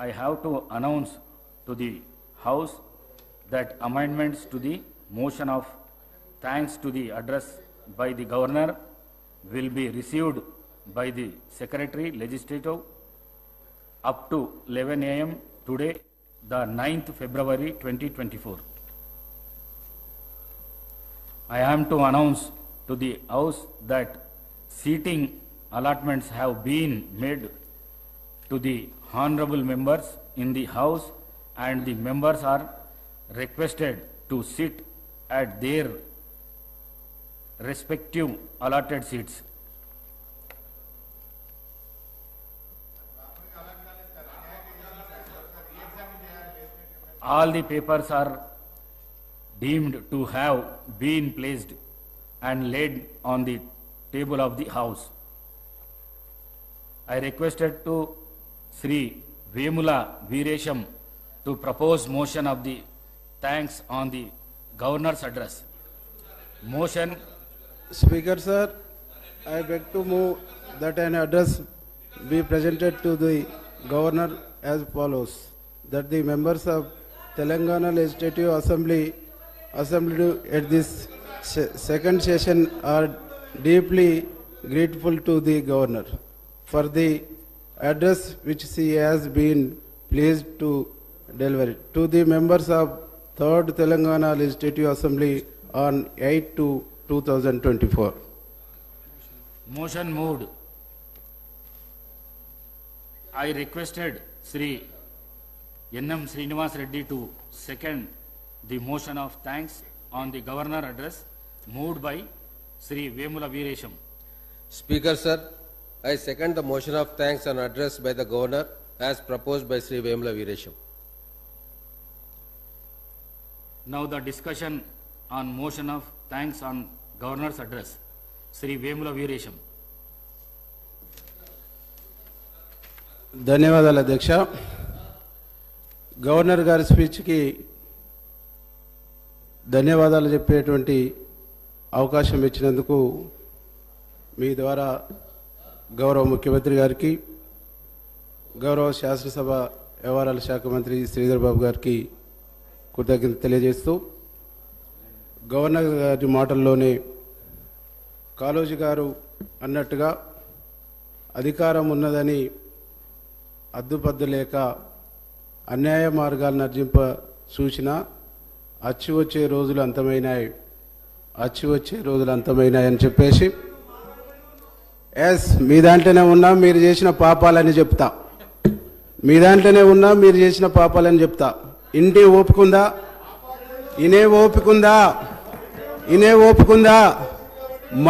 I have to announce to the House that amendments to the motion of thanks to the address by the Governor will be received by the Secretary Legislative up to 11 a.m. today, the 9th February 2024. I am to announce to the House that seating allotments have been made to the honorable members in the House, and the members are requested to sit at their respective allotted seats. All the papers are deemed to have been placed and laid on the table of the House. I requested to Sri Vemula Veeresham to propose motion of the thanks on the Governor's address. Motion. Speaker sir, I beg to move that an address be presented to the Governor as follows: that the members of Telangana Legislative Assembly assembled at this second session are deeply grateful to the Governor for the address which she has been pleased to deliver to the members of 3rd Telangana Legislative Assembly on 8/2/2024. Motion moved. I requested Sri N.M. Srinivas Reddy to second the motion of thanks on the Governor address moved by Sri Vemula Veeresham. Speaker sir, I second the motion of thanks and address by the Governor as proposed by Sri Vemula Veeresham. Now the discussion on motion of thanks on Governor's address. Sri Vemula Veeresham. ధన్యవాదాలు అధ్యక్ష. Governor గారి స్పీచ్కి ధన్యవాదాలు చెప్పేటువంటి అవకాశం ఇచ్చినందుకు మీ ద్వారా గౌరవ ముఖ్యమంత్రి గారికి, గౌరవ శాసనసభ వ్యవహారాల శాఖ మంత్రి శ్రీధర్ బాబు గారికి కృతజ్ఞత తెలియజేస్తూ, గవర్నర్ గారి మాటల్లోనే కాళోజీ గారు అన్నట్టుగా అధికారం ఉన్నదని అద్దుపద్దు లేక అన్యాయ మార్గాలను అర్జింప సూచన అచ్చి వచ్చే రోజులు అంతమైనాయి, అచ్చి వచ్చే రోజులు అంతమైనాయి అని చెప్పేసి, మీ దాంట్లోనే ఉన్నా మీరు చేసిన పాపాలని చెప్తా, మీ దాంట్లోనే ఉన్నా మీరు చేసిన పాపాలని చెప్తా. ఇంటి ఓపికందా, ఇనే ఓపికందా, ఇనే ఓపికందా?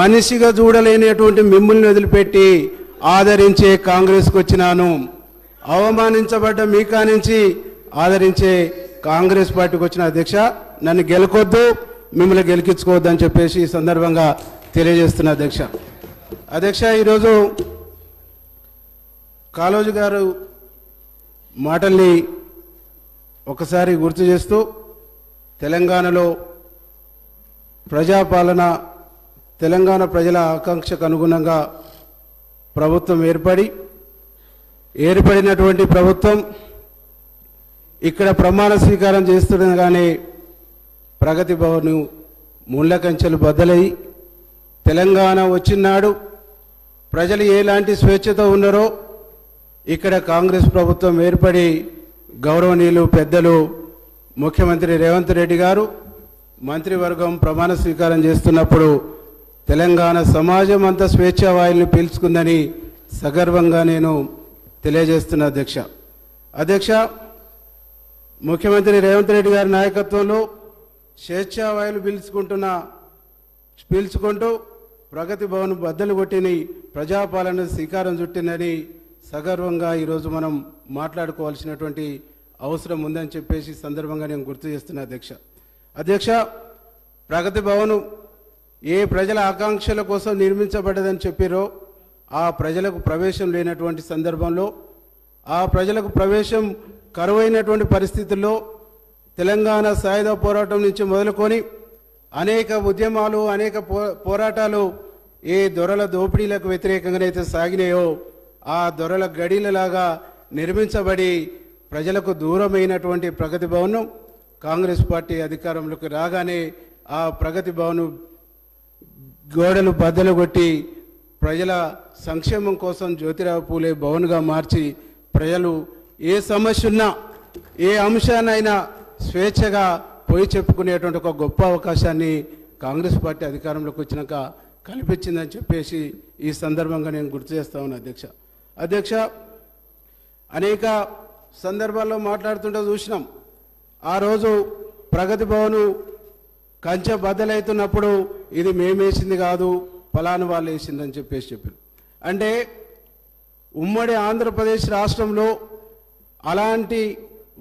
మనిషిగా చూడలేనటువంటి మిమ్మల్ని వదిలిపెట్టి ఆదరించే కాంగ్రెస్కి వచ్చినాను. అవమానించబడ్డ మీ కానించి ఆదరించే కాంగ్రెస్ పార్టీకి వచ్చిన అధ్యక్ష, నన్ను గెలకొద్దు, మిమ్మల్ని గెలికించుకోవద్దు అని చెప్పేసి ఈ సందర్భంగా తెలియజేస్తున్నా అధ్యక్ష. అధ్యక్ష, ఈరోజు కాళోజీ గారు మాటల్ని ఒకసారి గుర్తు చేస్తూ, తెలంగాణలో ప్రజాపాలన, తెలంగాణ ప్రజల ఆకాంక్షకు అనుగుణంగా ప్రభుత్వం ఏర్పడినటువంటి ప్రభుత్వం ఇక్కడ ప్రమాణ స్వీకారం చేస్తుండగానే ప్రగతి భవన్ ముళ్ళ కంచెలు బద్దలై తెలంగాణ వచ్చినాడు ప్రజలు ఎలాంటి స్వేచ్ఛతో ఉన్నారో ఇక్కడ కాంగ్రెస్ ప్రభుత్వం ఏర్పడి గౌరవనీయులు పెద్దలు ముఖ్యమంత్రి రేవంత్ రెడ్డి గారు మంత్రివర్గం ప్రమాణ స్వీకారం చేస్తున్నప్పుడు తెలంగాణ సమాజం అంతా స్వేచ్ఛా వాయుల్ని పీల్చుకుందని సగర్వంగా నేను తెలియజేస్తున్నా అధ్యక్ష. అధ్యక్ష, ముఖ్యమంత్రి రేవంత్ రెడ్డి గారి నాయకత్వంలో స్వేచ్ఛా వాయులు పీల్చుకుంటూ ప్రగతి భవన్ బద్దలు కొట్టిని ప్రజాపాలన శ్రీకారం చుట్టిందని సగర్వంగా ఈరోజు మనం మాట్లాడుకోవాల్సినటువంటి అవసరం ఉందని చెప్పేసి సందర్భంగా నేను గుర్తు చేస్తున్నా అధ్యక్ష. అధ్యక్ష, ప్రగతి భవన్ ఏ ప్రజల ఆకాంక్షల కోసం నిర్మించబడ్డదని చెప్పారో ఆ ప్రజలకు ప్రవేశం లేనటువంటి సందర్భంలో, ఆ ప్రజలకు ప్రవేశం కరువైనటువంటి పరిస్థితుల్లో తెలంగాణ సాయుధ పోరాటం నుంచి మొదలుకొని అనేక ఉద్యమాలు, అనేక పోరాటాలు ఏ దొరల దోపిడీలకు వ్యతిరేకంగానైతే సాగినాయో ఆ దొరల గడీలలాగా నిర్మించబడి ప్రజలకు దూరమైనటువంటి ప్రగతి భవనం కాంగ్రెస్ పార్టీ అధికారంలోకి రాగానే ఆ ప్రగతి భవన్ గోడలు బద్దలు కొట్టి ప్రజల సంక్షేమం కోసం జ్యోతిరావు పూలే భవన్గా మార్చి ప్రజలు ఏ సమస్య ఉన్నా ఏ అంశానైనా స్వేచ్ఛగా పోయి చెప్పుకునేటువంటి ఒక గొప్ప అవకాశాన్ని కాంగ్రెస్ పార్టీ అధికారంలోకి వచ్చినాక కల్పించిందని చెప్పేసి ఈ సందర్భంగా నేను గుర్తు చేస్తా ఉన్నాను అధ్యక్ష అనేక సందర్భాల్లో మాట్లాడుతుంటే చూసినాం. ఆ రోజు ప్రగతి భవను కంచె బద్దలవుతున్నప్పుడు ఇది మేమేసింది కాదు ఫలానా వాళ్ళు వేసిందని చెప్పారు. అంటే ఉమ్మడి ఆంధ్రప్రదేశ్ రాష్ట్రంలో అలాంటి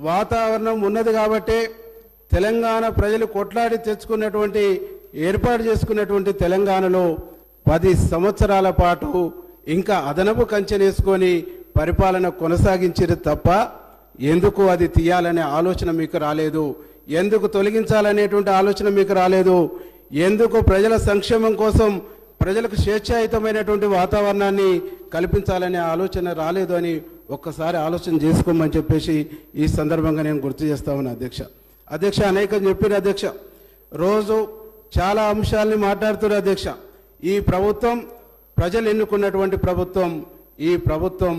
వాతావరణం ఉన్నది కాబట్టే తెలంగాణ ప్రజలు కొట్లాడి తెచ్చుకున్నటువంటి ఏర్పాటు చేసుకున్నటువంటి తెలంగాణలో 10 సంవత్సరాల పాటు ఇంకా అదనపు కంచెనేసుకొని పరిపాలన కొనసాగించారు తప్ప ఎందుకు అది తీయాలనే ఆలోచన మీకు రాలేదు, ఎందుకు తొలగించాలనేటువంటి ఆలోచన మీకు రాలేదు, ఎందుకు ప్రజల సంక్షేమం కోసం ప్రజలకు స్వేచ్ఛాయుతమైనటువంటి వాతావరణాన్ని కల్పించాలనే ఆలోచన రాలేదు అని ఒక్కసారి ఆలోచన చేసుకోమని చెప్పేసి ఈ సందర్భంగా నేను గుర్తు చేస్తా ఉన్నా అధ్యక్ష అనేకం చెప్పారు అధ్యక్ష. రోజు చాలా అంశాలని మాట్లాడుతున్నారు అధ్యక్ష. ఈ ప్రభుత్వం ప్రజలు ఎన్నుకున్నటువంటి ప్రభుత్వం, ఈ ప్రభుత్వం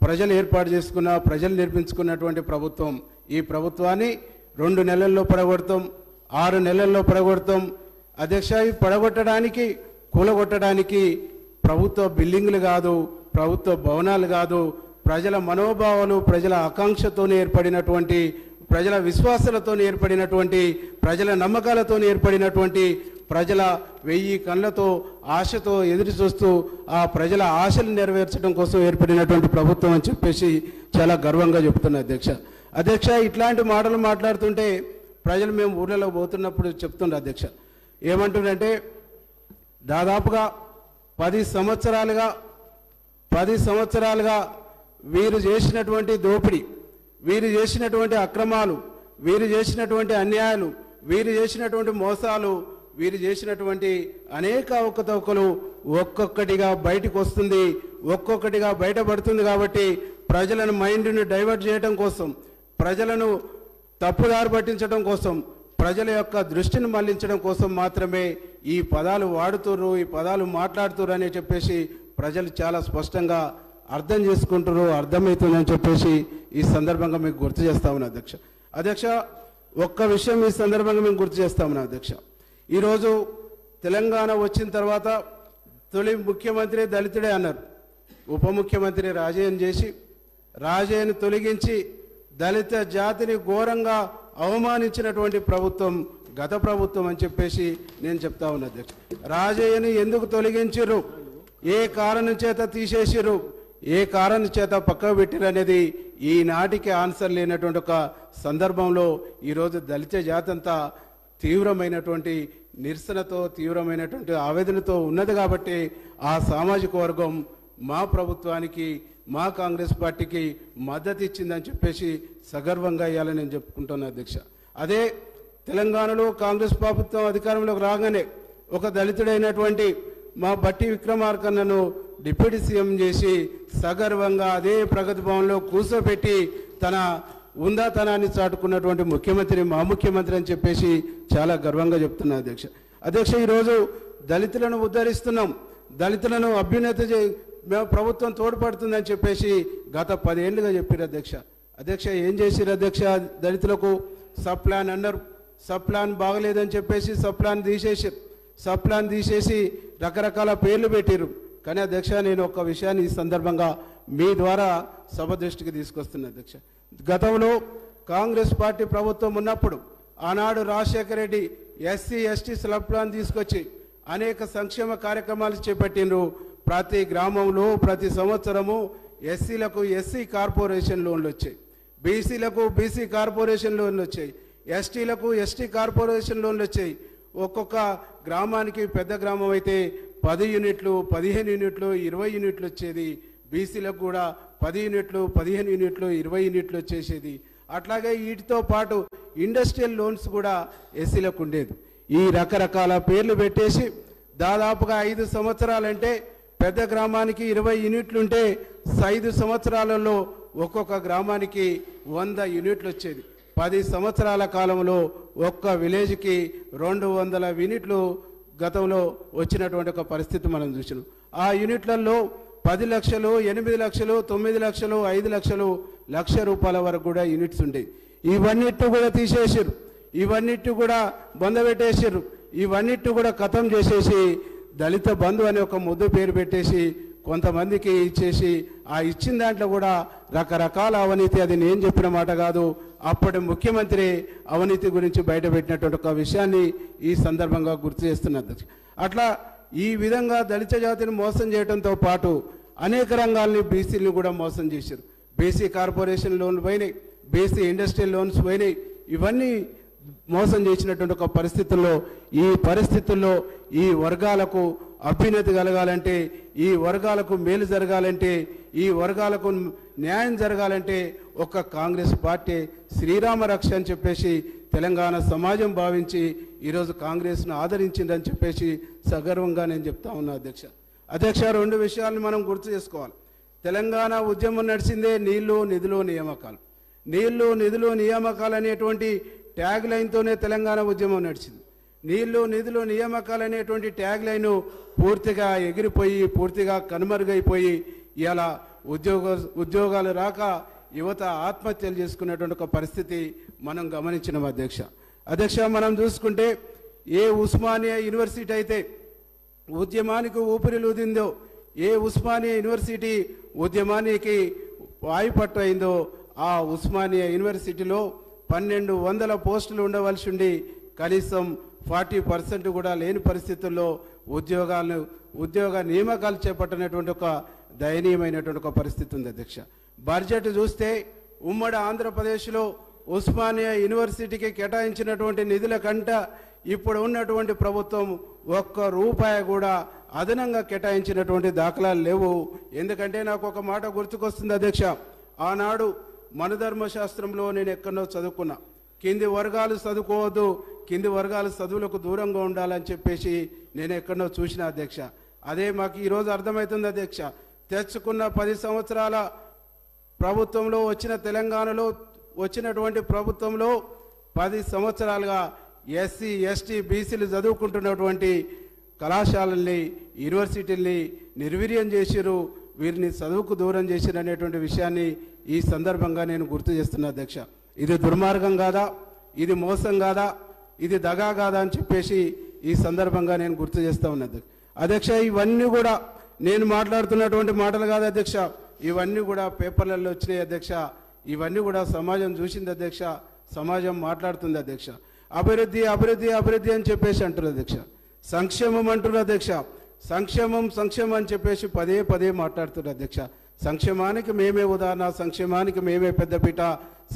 ప్రజలు ఏర్పాటు చేసుకున్న ప్రజలు నిర్మించుకున్నటువంటి ప్రభుత్వం. ఈ ప్రభుత్వాన్ని 2 నెలల్లో పడగొడతాం, 6 నెలల్లో పడగొడతాం అధ్యక్ష. ఈ పడగొట్టడానికి కూలగొట్టడానికి ప్రభుత్వ బిల్డింగులు కాదు, ప్రభుత్వ భవనాలు కాదు, ప్రజల మనోభావాలు ప్రజల ఆకాంక్షతో ఏర్పడినటువంటి ప్రజల విశ్వాసాలతో ఏర్పడినటువంటి ప్రజల నమ్మకాలతో ఏర్పడినటువంటి ప్రజల 1000 కళ్ళతో ఆశతో ఎదురు చూస్తూ ఆ ప్రజల ఆశలు నెరవేర్చడం కోసం ఏర్పడినటువంటి ప్రభుత్వం అని చెప్పేసి చాలా గర్వంగా చెప్తున్నా అధ్యక్ష. ఇట్లాంటి మాటలు మాట్లాడుతుంటే ప్రజలు మేము ఊళ్ళలో పోతున్నప్పుడు చెప్తుండ్రు అధ్యక్ష. ఏమంటుండంటే దాదాపుగా 10 సంవత్సరాలుగా వీరు చేసినటువంటి దోపిడీ, వీరు చేసినటువంటి అక్రమాలు, వీరు చేసినటువంటి అన్యాయాలు, వీరు చేసినటువంటి మోసాలు, వీరు చేసినటువంటి అనేక అవకతవకలు ఒక్కొక్కటిగా బయటకు వస్తుంది, ఒక్కొక్కటిగా బయటపడుతుంది. కాబట్టి ప్రజలను మైండ్ని డైవర్ట్ చేయడం కోసం, ప్రజలను తప్పుదారి పట్టించడం కోసం, ప్రజల యొక్క దృష్టిని మళ్లించడం కోసం మాత్రమే ఈ పదాలు వాడుతుర్రు, ఈ పదాలు మాట్లాడుతుర్రు అని చెప్పేసి ప్రజలు చాలా స్పష్టంగా అర్థం చేసుకుంటారు, అర్థమవుతుందని చెప్పేసి ఈ సందర్భంగా మీకు గుర్తు చేస్తా ఉన్నా అధ్యక్ష. ఒక్క విషయం ఈ సందర్భంగా మేము గుర్తు చేస్తా ఉన్నా అధ్యక్ష. ఈరోజు తెలంగాణ వచ్చిన తర్వాత తొలి ముఖ్యమంత్రి దళితుడే అన్నారు. ఉప ముఖ్యమంత్రి రాజయ్యను చేసి రాజయ్యను తొలగించి దళిత జాతిని ఘోరంగా అవమానించినటువంటి ప్రభుత్వం గత ప్రభుత్వం అని చెప్పేసి నేను చెప్తా ఉన్నా అధ్యక్ష. రాజయ్యను ఎందుకు తొలగించారు, ఏ కారణం చేత తీసేసారు, ఏ కారణం చేత పక్కకు పెట్టారు అనేది ఈనాటికి ఆన్సర్ లేనటువంటి ఒక సందర్భంలో ఈరోజు దళిత జాతి అంతా తీవ్రమైనటువంటి నిరసనతో, తీవ్రమైనటువంటి ఆవేదనతో ఉన్నది. కాబట్టి ఆ సామాజిక వర్గం మా ప్రభుత్వానికి, మా కాంగ్రెస్ పార్టీకి మద్దతు ఇచ్చిందని చెప్పేసి సగర్వంగా ఇవ్వాలని నేను చెప్పుకుంటున్నా అధ్యక్ష. అదే తెలంగాణలో కాంగ్రెస్ ప్రభుత్వం అధికారంలోకి రాగానే ఒక దళితుడైనటువంటి మా బట్టి విక్రమార్కన్నను డిప్యూటీ సీఎం చేసి సగర్వంగా అదే ప్రగతి భవన్లో కూర్చోబెట్టి తన ఉందాతనాన్ని చాటుకున్నటువంటి ముఖ్యమంత్రి మా ముఖ్యమంత్రి అని చెప్పేసి చాలా గర్వంగా చెప్తున్నా అధ్యక్ష. ఈరోజు దళితులను ఉద్ధరిస్తున్నాం, దళితులను అభ్యున్నతి ప్రభుత్వం తోడ్పడుతుందని చెప్పేసి గత 10 ఏళ్ళుగా చెప్పారు అధ్యక్ష. ఏం చేసిరు అధ్యక్ష? దళితులకు సబ్ ప్లాన్ అన్నారు, సబ్ ప్లాన్ బాగలేదని చెప్పేసి సబ్ ప్లాన్ తీసేసి రకరకాల పేర్లు పెట్టారు. కానీ అధ్యక్ష నేను ఒక విషయాన్ని ఈ సందర్భంగా మీ ద్వారా సభ దృష్టికి తీసుకొస్తున్నా అధ్యక్ష. గతంలో కాంగ్రెస్ పార్టీ ప్రభుత్వం ఉన్నప్పుడు ఆనాడు Rajasekhara Reddy SC ST sub plan తీసుకొచ్చి అనేక సంక్షేమ కార్యక్రమాలు చేపట్టిండ్రు. ప్రతి గ్రామంలో ప్రతి సంవత్సరము ఎస్సీలకు ఎస్సీ కార్పొరేషన్ లోన్లు వచ్చాయి, బీసీలకు బీసీ కార్పొరేషన్ లోన్లు వచ్చాయి, ఎస్టీలకు ఎస్టీ కార్పొరేషన్ లోన్లు వచ్చాయి. ఒక్కొక్క గ్రామానికి పెద్ద గ్రామం అయితే 10 యూనిట్లు, 15 యూనిట్లు, 20 యూనిట్లు వచ్చేది. బీసీలకు కూడా 10 యూనిట్లు, 15 యూనిట్లు, 20 యూనిట్లు వచ్చేసేది. అట్లాగే వీటితో పాటు ఇండస్ట్రియల్ లోన్స్ కూడా ఎస్సీలకు ఉండేది. ఈ రకరకాల పేర్లు పెట్టేసి దాదాపుగా 5 సంవత్సరాలంటే పెద్ద గ్రామానికి 20 యూనిట్లు ఉంటే 5 సంవత్సరాలలో ఒక్కొక్క గ్రామానికి 100 యూనిట్లు వచ్చేది. 10 సంవత్సరాల కాలంలో ఒక్క విలేజ్కి 200 యూనిట్లు గతంలో వచ్చినటువంటి ఒక పరిస్థితి మనం చూసినాం. ఆ యూనిట్లలో 10 లక్షలు, 8 లక్షలు, 9 లక్షలు, 5 లక్షలు, ₹1,00,000 వరకు కూడా యూనిట్స్ ఉండేవి. ఇవన్నిటి కూడా తీసేసారు, ఇవన్నిటి కూడా బొందబెట్టేసారు, ఇవన్నిటి కూడా ఖతం చేసేసి దళిత బంధు అనే ఒక ముద్దు పేరు పెట్టేసి కొంతమందికి ఇచ్చేసి ఆ ఇచ్చిన దాంట్లో కూడా రకరకాల అవినీతి, అది నేను చెప్పిన మాట కాదు, అప్పటి ముఖ్యమంత్రి అవినీతి గురించి బయటపెట్టినటువంటి ఒక విషయాన్ని ఈ సందర్భంగా గుర్తు చేస్తున్నారు. అట్లా ఈ విధంగా దళిత జాతిని మోసం చేయడంతో పాటు అనేక రంగాల్ని బీసీలను కూడా మోసం చేశారు. బీసీ కార్పొరేషన్ లోన్లు పోయినాయి, బీసీ ఇండస్ట్రియల్ లోన్స్ పోయినాయి. ఇవన్నీ మోసం చేసినటువంటి ఒక పరిస్థితుల్లో ఈ వర్గాలకు అభ్యున్నతి కలగాలంటే, ఈ వర్గాలకు మేలు జరగాలంటే, ఈ వర్గాలకు న్యాయం జరగాలంటే ఒక్క కాంగ్రెస్ పార్టీ శ్రీరామ రక్ష అని చెప్పేసి తెలంగాణ సమాజం భావించి ఈరోజు కాంగ్రెస్ను ఆదరించిందని చెప్పేసి సగర్వంగా నేను చెప్తా ఉన్నా అధ్యక్ష. 2 విషయాలను మనం గుర్తు చేసుకోవాలి. తెలంగాణ ఉద్యమం నడిచిందే నీళ్లు, నిధులు, నియామకాలు. నీళ్లు, నిధులు, నియామకాలు అనేటువంటి ట్యాగ్ లైన్తోనే తెలంగాణ ఉద్యమం నడిచింది. నీళ్లు, నిధులు, నియామకాలు అనేటువంటి ట్యాగ్ లైన్ పూర్తిగా ఎగిరిపోయి, పూర్తిగా కనుమరుగైపోయి ఇలా ఉద్యోగాలు రాక యువత ఆత్మహత్యలు చేసుకునేటువంటి ఒక పరిస్థితి మనం గమనించినాం అధ్యక్ష. మనం చూసుకుంటే ఏ ఉస్మానియా యూనివర్సిటీ అయితే ఉద్యమానికి ఊపిరిలూదిందో, ఏ ఉస్మానియా యూనివర్సిటీ ఉద్యమానికి వాయుపట్టు అయిందో, ఆ ఉస్మానియా యూనివర్సిటీలో 1200 పోస్టులు ఉండవలసి ఉండి కనీసం 40% కూడా లేని పరిస్థితుల్లో ఉద్యోగ నియామకాలు చేపట్టినటువంటి ఒక దయనీయమైనటువంటి ఒక పరిస్థితి ఉంది అధ్యక్ష. బడ్జెట్ చూస్తే ఉమ్మడి ఆంధ్రప్రదేశ్లో ఉస్మానియా యూనివర్సిటీకి కేటాయించినటువంటి నిధుల కంట ఇప్పుడు ఉన్నటువంటి ప్రభుత్వం ₹1 కూడా అదనంగా కేటాయించినటువంటి దాఖలాలు లేవు. ఎందుకంటే నాకు ఒక మాట గుర్తుకొస్తుంది అధ్యక్ష. ఆనాడు మనధర్మశాస్త్రంలో నేను ఎక్కడో చదువుకున్నా, కింది వర్గాలు చదువుకోవద్దు, కింది వర్గాలు చదువులకు దూరంగా ఉండాలని చెప్పేసి నేను ఎక్కడో చూసిన అధ్యక్ష. అదే మాకు ఈరోజు అర్థమవుతుంది అధ్యక్ష. తెచ్చుకున్న 10 సంవత్సరాల ప్రభుత్వంలో వచ్చిన తెలంగాణలో వచ్చినటువంటి ప్రభుత్వంలో 10 సంవత్సరాలుగా ఎస్సీ, ఎస్టీ, బీసీలు చదువుకుంటున్నటువంటి కళాశాలల్ని, యూనివర్సిటీల్ని నిర్వీర్యం చేసిరు, వీరిని చదువుకు దూరం చేసిరు అనేటువంటి విషయాన్ని ఈ సందర్భంగా నేను గుర్తు చేస్తున్నా అధ్యక్ష. ఇది దుర్మార్గం కాదా, ఇది మోసం కాదా, ఇది దగా కాదా అని చెప్పేసి ఈ సందర్భంగా నేను గుర్తు చేస్తా ఉన్నది అధ్యక్ష. ఇవన్నీ కూడా నేను మాట్లాడుతున్నటువంటి మాటలు కాదు అధ్యక్ష, ఇవన్నీ కూడా పేపర్లలో వచ్చినాయి అధ్యక్ష. ఇవన్నీ కూడా సమాజం చూసింది అధ్యక్ష, సమాజం మాట్లాడుతుంది అధ్యక్ష. అభివృద్ధి అభివృద్ధి అభివృద్ధి అని చెప్పేసి అంటారు అధ్యక్ష. సంక్షేమం అంటున్నారు అధ్యక్ష. సంక్షేమం సంక్షేమం అని చెప్పేసి పదే మాట్లాడుతున్నారు అధ్యక్ష. సంక్షేమానికి మేమే ఉదాహరణ, సంక్షేమానికి మేమే పెద్దపీట,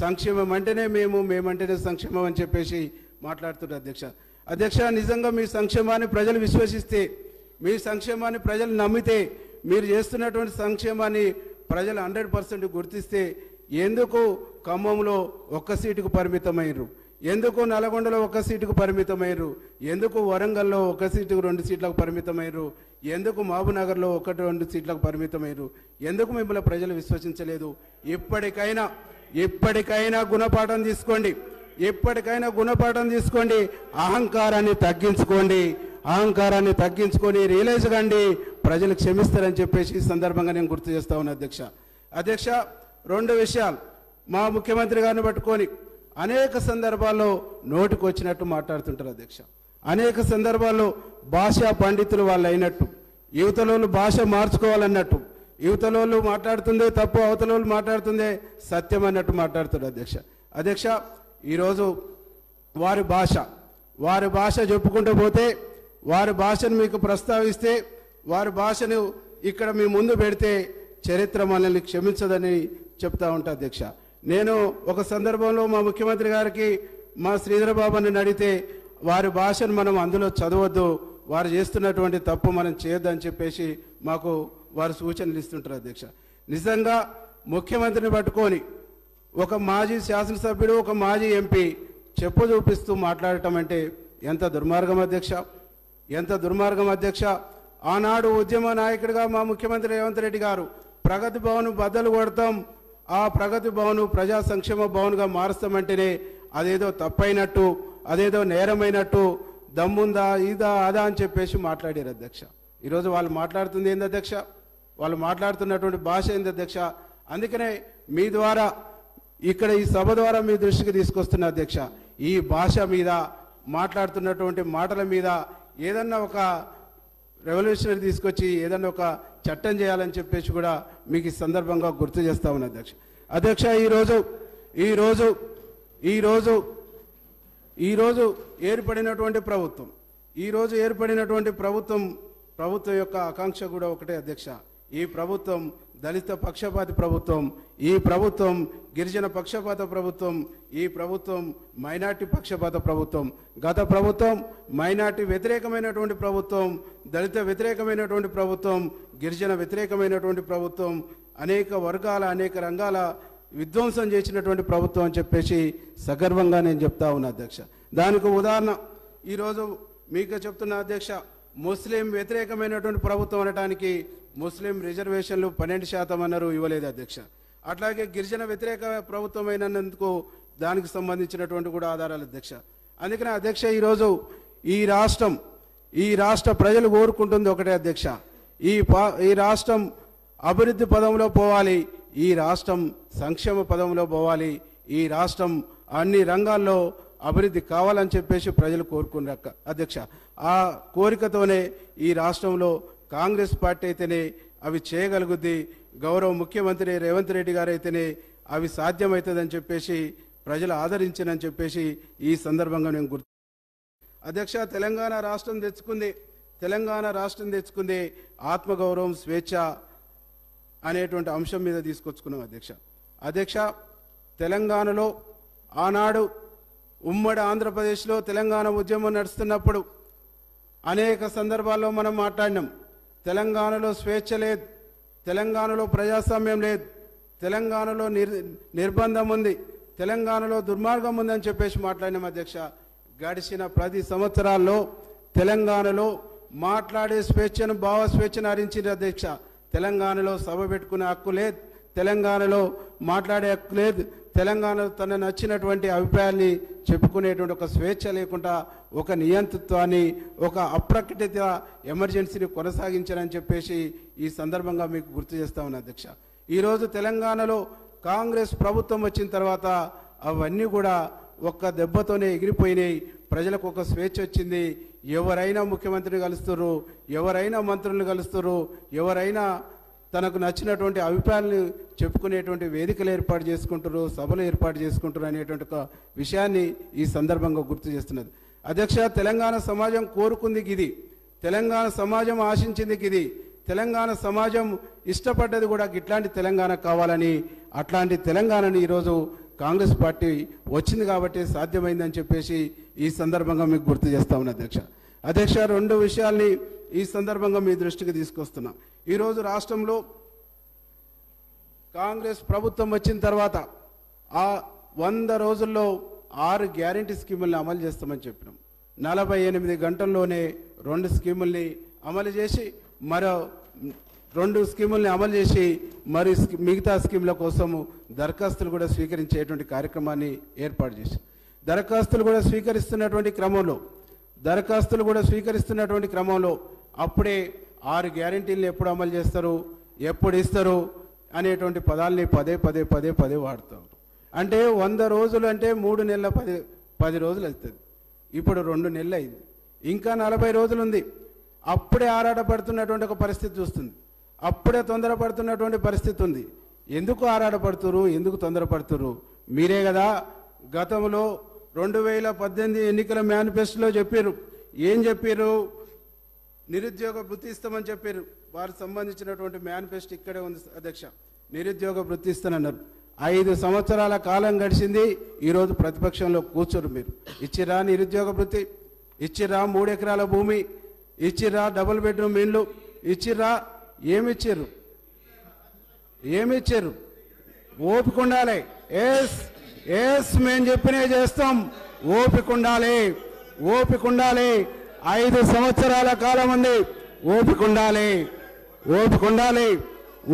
సంక్షేమం అంటేనే మేమంటేనే సంక్షేమం అని చెప్పేసి మాట్లాడుతున్నారు అధ్యక్ష. నిజంగా మీ సంక్షేమాన్ని ప్రజలు విశ్వసిస్తే, మీ సంక్షేమాన్ని ప్రజలు నమ్మితే, మీరు చేస్తున్నటువంటి సంక్షేమాన్ని ప్రజలు 100% గుర్తిస్తే ఎందుకు ఖమ్మంలో 1 సీటుకు పరిమితమయ్యారు, ఎందుకు నల్గొండలో 1 సీటుకు పరిమితమయ్యారు, ఎందుకు వరంగల్లో 1 సీటుకు 2 సీట్లకు పరిమితమయ్యారు, ఎందుకు మహబూబ్నగర్లో 1-2 సీట్లకు పరిమితమయ్యారు, ఎందుకు మిమ్మల్ని ప్రజలు విశ్వసించలేదు? ఇప్పటికైనా గుణపాఠం తీసుకోండి, ఇప్పటికైనా గుణపాఠం తీసుకోండి, అహంకారాన్ని తగ్గించుకొని రియలైజ్ కండి, ప్రజలు క్షమిస్తారని చెప్పేసి ఈ సందర్భంగా నేను గుర్తు చేస్తా ఉన్నా అధ్యక్ష. 2 విషయాలు మా ముఖ్యమంత్రి గారిని పట్టుకొని అనేక సందర్భాల్లో నోటికి వచ్చినట్టు మాట్లాడుతుంటారు అధ్యక్ష. అనేక సందర్భాల్లో భాషా పండితులు వాళ్ళు అయినట్టు, యువతలోళ్ళు భాష మార్చుకోవాలన్నట్టు, యువతలోళ్ళు మాట్లాడుతుందే తప్పు, అవతలోళ్ళు మాట్లాడుతుందే సత్యం అన్నట్టు మాట్లాడుతారు అధ్యక్ష. ఈరోజు వారి భాష చెప్పుకుంటూ పోతే, వారి భాషను మీకు ప్రస్తావిస్తే, వారి భాషను ఇక్కడ మీ ముందు పెడితే చరిత్ర మనల్ని క్షమించదని చెప్తా ఉంటా అధ్యక్ష. నేను ఒక సందర్భంలో మా ముఖ్యమంత్రి గారికి మా శ్రీధర్ బాబుని అడిగితే, వారి భాషను మనం అందులో చదవద్దు, వారు చేస్తున్నటువంటి తప్పు మనం చేయొద్దని చెప్పేసి మాకు వారు సూచనలు ఇస్తుంటారు అధ్యక్ష. నిజంగా ముఖ్యమంత్రిని పట్టుకొని ఒక మాజీ శాసనసభ్యుడు, ఒక మాజీ ఎంపీ చెప్పు చూపిస్తూ మాట్లాడటం అంటే ఎంత దుర్మార్గం అధ్యక్ష. ఆనాడు ఉద్యమ నాయకుడిగా మా ముఖ్యమంత్రి రేవంత్ రెడ్డి గారు ప్రగతి భవన్ బద్దలు కొడతాం, ఆ ప్రగతి భవన్ ప్రజా సంక్షేమ భవన్గా మారుస్తామంటేనే అదేదో తప్పైనట్టు, అదేదో నేరమైనట్టు, దమ్ముందా ఇదా అదా అని చెప్పేసి మాట్లాడారు అధ్యక్ష. ఈరోజు వాళ్ళు మాట్లాడుతుంది ఏంది అధ్యక్ష? వాళ్ళు మాట్లాడుతున్నటువంటి భాష ఏంది అధ్యక్ష? అందుకనే మీ ద్వారా ఇక్కడ ఈ సభ ద్వారా మీ దృష్టికి తీసుకొస్తున్న అధ్యక్ష, ఈ భాష మీద మాట్లాడుతున్నటువంటి మాటల మీద ఏదన్నా ఒక రెవల్యూషనరీ తీసుకొచ్చి ఏదన్నా ఒక చట్టం చేయాలని చెప్పేసి కూడా మీకు ఈ సందర్భంగా గుర్తు చేస్తా ఉన్నా అధ్యక్ష. అధ్యక్ష ఈరోజు ఏర్పడినటువంటి ప్రభుత్వం యొక్క ఆకాంక్ష కూడా ఒకటే అధ్యక్ష. ఈ ప్రభుత్వం దళిత పక్షపాతి ప్రభుత్వం, ఈ ప్రభుత్వం గిరిజన పక్షపాత ప్రభుత్వం, ఈ ప్రభుత్వం మైనార్టీ పక్షపాత ప్రభుత్వం. గత ప్రభుత్వం మైనార్టీ వ్యతిరేకమైనటువంటి ప్రభుత్వం, దళిత వ్యతిరేకమైనటువంటి ప్రభుత్వం, గిరిజన వ్యతిరేకమైనటువంటి ప్రభుత్వం, అనేక వర్గాల అనేక రంగాల విధ్వంసం చేసినటువంటి ప్రభుత్వం అని చెప్పేసి సగర్వంగా నేను చెప్తా ఉన్నా అధ్యక్ష. దానికి ఉదాహరణ ఈరోజు మీకు చెప్తున్నా అధ్యక్ష, ముస్లిం వ్యతిరేకమైనటువంటి ప్రభుత్వం అనడానికి ముస్లిం రిజర్వేషన్లు 12% అన్నారు, ఇవ్వలేదు అధ్యక్ష. అట్లాగే గిరిజన వ్యతిరేక ప్రభుత్వం అయినందుకు దానికి సంబంధించినటువంటి కూడా ఆధారాలు అధ్యక్ష. అందుకనే అధ్యక్ష ఈరోజు ఈ రాష్ట్ర ప్రజలు కోరుకుంటుంది ఒకటే అధ్యక్ష, ఈ రాష్ట్రం అభివృద్ధి పదంలో పోవాలి, ఈ రాష్ట్రం సంక్షేమ పదంలో పోవాలి, ఈ రాష్ట్రం అన్ని రంగాల్లో అభివృద్ధి కావాలని చెప్పేసి ప్రజలు కోరుకున్నారు అధ్యక్ష. ఆ కోరికతోనే ఈ రాష్ట్రంలో కాంగ్రెస్ పార్టీ అయితేనే అవి చేయగలుగుద్ది, గౌరవ ముఖ్యమంత్రి రేవంత్ రెడ్డి గారు అయితేనే అవి సాధ్యమవుతుందని చెప్పేసి ప్రజలు ఆదరించనని చెప్పేసి ఈ సందర్భంగా నేను గుర్తు అధ్యక్ష. తెలంగాణ రాష్ట్రం తెచ్చుకుంది ఆత్మగౌరవం, స్వేచ్ఛ అనేటువంటి అంశం మీద తీసుకొచ్చుకున్నాం అధ్యక్ష. తెలంగాణలో ఆనాడు ఉమ్మడి ఆంధ్రప్రదేశ్లో తెలంగాణ ఉద్యమం నడుస్తున్నప్పుడు అనేక సందర్భాల్లో మనం మాట్లాడినాం. తెలంగాణలో స్వేచ్ఛ లేదు, తెలంగాణలో ప్రజాస్వామ్యం లేదు, తెలంగాణలో నిర్బంధం ఉంది, తెలంగాణలో దుర్మార్గం ఉందని చెప్పేసి మాట్లాడినాం అధ్యక్ష. గడిచిన 10 సంవత్సరాల్లో తెలంగాణలో మాట్లాడే స్వేచ్ఛను, భావ స్వేచ్ఛను హరించింది అధ్యక్ష. తెలంగాణలో సభ పెట్టుకునే హక్కు లేదు, తెలంగాణలో మాట్లాడే హక్కు లేదు, తెలంగాణ తన నచ్చినటువంటి అభిప్రాయాన్ని చెప్పుకునేటువంటి ఒక స్వేచ్ఛ లేకుండా ఒక నియంతృత్వాన్ని, ఒక అప్రకటిత ఎమర్జెన్సీని కొనసాగించారని చెప్పేసి ఈ సందర్భంగా మీకు గుర్తు చేస్తా ఉన్నా అధ్యక్ష. ఈరోజు తెలంగాణలో కాంగ్రెస్ ప్రభుత్వం వచ్చిన తర్వాత అవన్నీ కూడా ఒక్క దెబ్బతోనే ఎగిరిపోయినాయి. ప్రజలకు ఒక స్వేచ్ఛ వచ్చింది. ఎవరైనా ముఖ్యమంత్రిని కలుస్తున్నారు, ఎవరైనా మంత్రులను కలుస్తున్నారు, ఎవరైనా తనకు నచ్చినటువంటి అభిప్రాయాలను చెప్పుకునేటువంటి వేదికలు ఏర్పాటు చేసుకుంటారు, సభలు ఏర్పాటు చేసుకుంటారు అనేటువంటి ఒక విషయాన్ని ఈ సందర్భంగా గుర్తు చేస్తున్నది అధ్యక్ష. తెలంగాణ సమాజం కోరుకుంది ఇది, తెలంగాణ సమాజం ఆశించింది ఇది, తెలంగాణ సమాజం ఇష్టపడ్డది కూడా ఇట్లాంటి తెలంగాణ కావాలని. అట్లాంటి తెలంగాణని ఈరోజు కాంగ్రెస్ పార్టీ వచ్చింది కాబట్టి సాధ్యమైందని చెప్పేసి ఈ సందర్భంగా మీకు గుర్తు చేస్తా ఉన్నా అధ్యక్ష. 2 విషయాల్ని ఈ సందర్భంగా మీ దృష్టికి తీసుకొస్తున్నా. ఈరోజు రాష్ట్రంలో కాంగ్రెస్ ప్రభుత్వం వచ్చిన తర్వాత ఆ 100 రోజుల్లో 6 గ్యారంటీ స్కీముల్ని అమలు చేస్తామని చెప్పినాం. 48 గంటల్లోనే 2 స్కీముల్ని అమలు చేసి మరో 2 స్కీముల్ని అమలు చేసి మరి మిగతా స్కీముల కోసం దరఖాస్తులు కూడా స్వీకరించేటువంటి కార్యక్రమాన్ని ఏర్పాటు చేసి దరఖాస్తులు కూడా స్వీకరిస్తున్నటువంటి క్రమంలో అప్పుడే 6 గ్యారంటీలను ఎప్పుడు అమలు చేస్తారు, ఎప్పుడు ఇస్తారు అనేటువంటి పదాలని పదే వాడతారు. అంటే 100 రోజులు అంటే 3 నెలల 10 రోజులు అవుతుంది. ఇప్పుడు 2 నెలలు అయింది, ఇంకా 40 రోజులు ఉంది. అప్పుడే ఆరాటపడుతున్నటువంటి ఒక పరిస్థితి చూస్తుంది, అప్పుడే తొందరపడుతున్నటువంటి పరిస్థితి ఉంది. ఎందుకు ఆరాటపడుతురు, ఎందుకు తొందరపడుతురు? మీరే కదా గతంలో 2018 ఎన్నికల మేనిఫెస్టోలో చెప్పారు. ఏం చెప్పారు? నిరుద్యోగ వృత్తి ఇస్తామని చెప్పారు. వారికి సంబంధించినటువంటి మేనిఫెస్టో ఇక్కడే ఉంది అధ్యక్ష. నిరుద్యోగ వృత్తి ఇస్తానన్నారు. 5 సంవత్సరాల కాలం గడిచింది. ఈరోజు ప్రతిపక్షంలో కూర్చోరు. మీరు ఇచ్చిరా నిరుద్యోగ వృత్తి? ఇచ్చిరా 3 ఎకరాల భూమి? ఇచ్చిరా డబుల్ బెడ్రూమ్ ఇండ్లు? ఇచ్చిరా? ఏమిచ్చారు? ఓపిక ఉండాలి. మేము చెప్పినే చేస్తాం. ఓపిక ఉండాలి. 5 సంవత్సరాల కాలం ఉంది. ఓపిక ఉండాలి.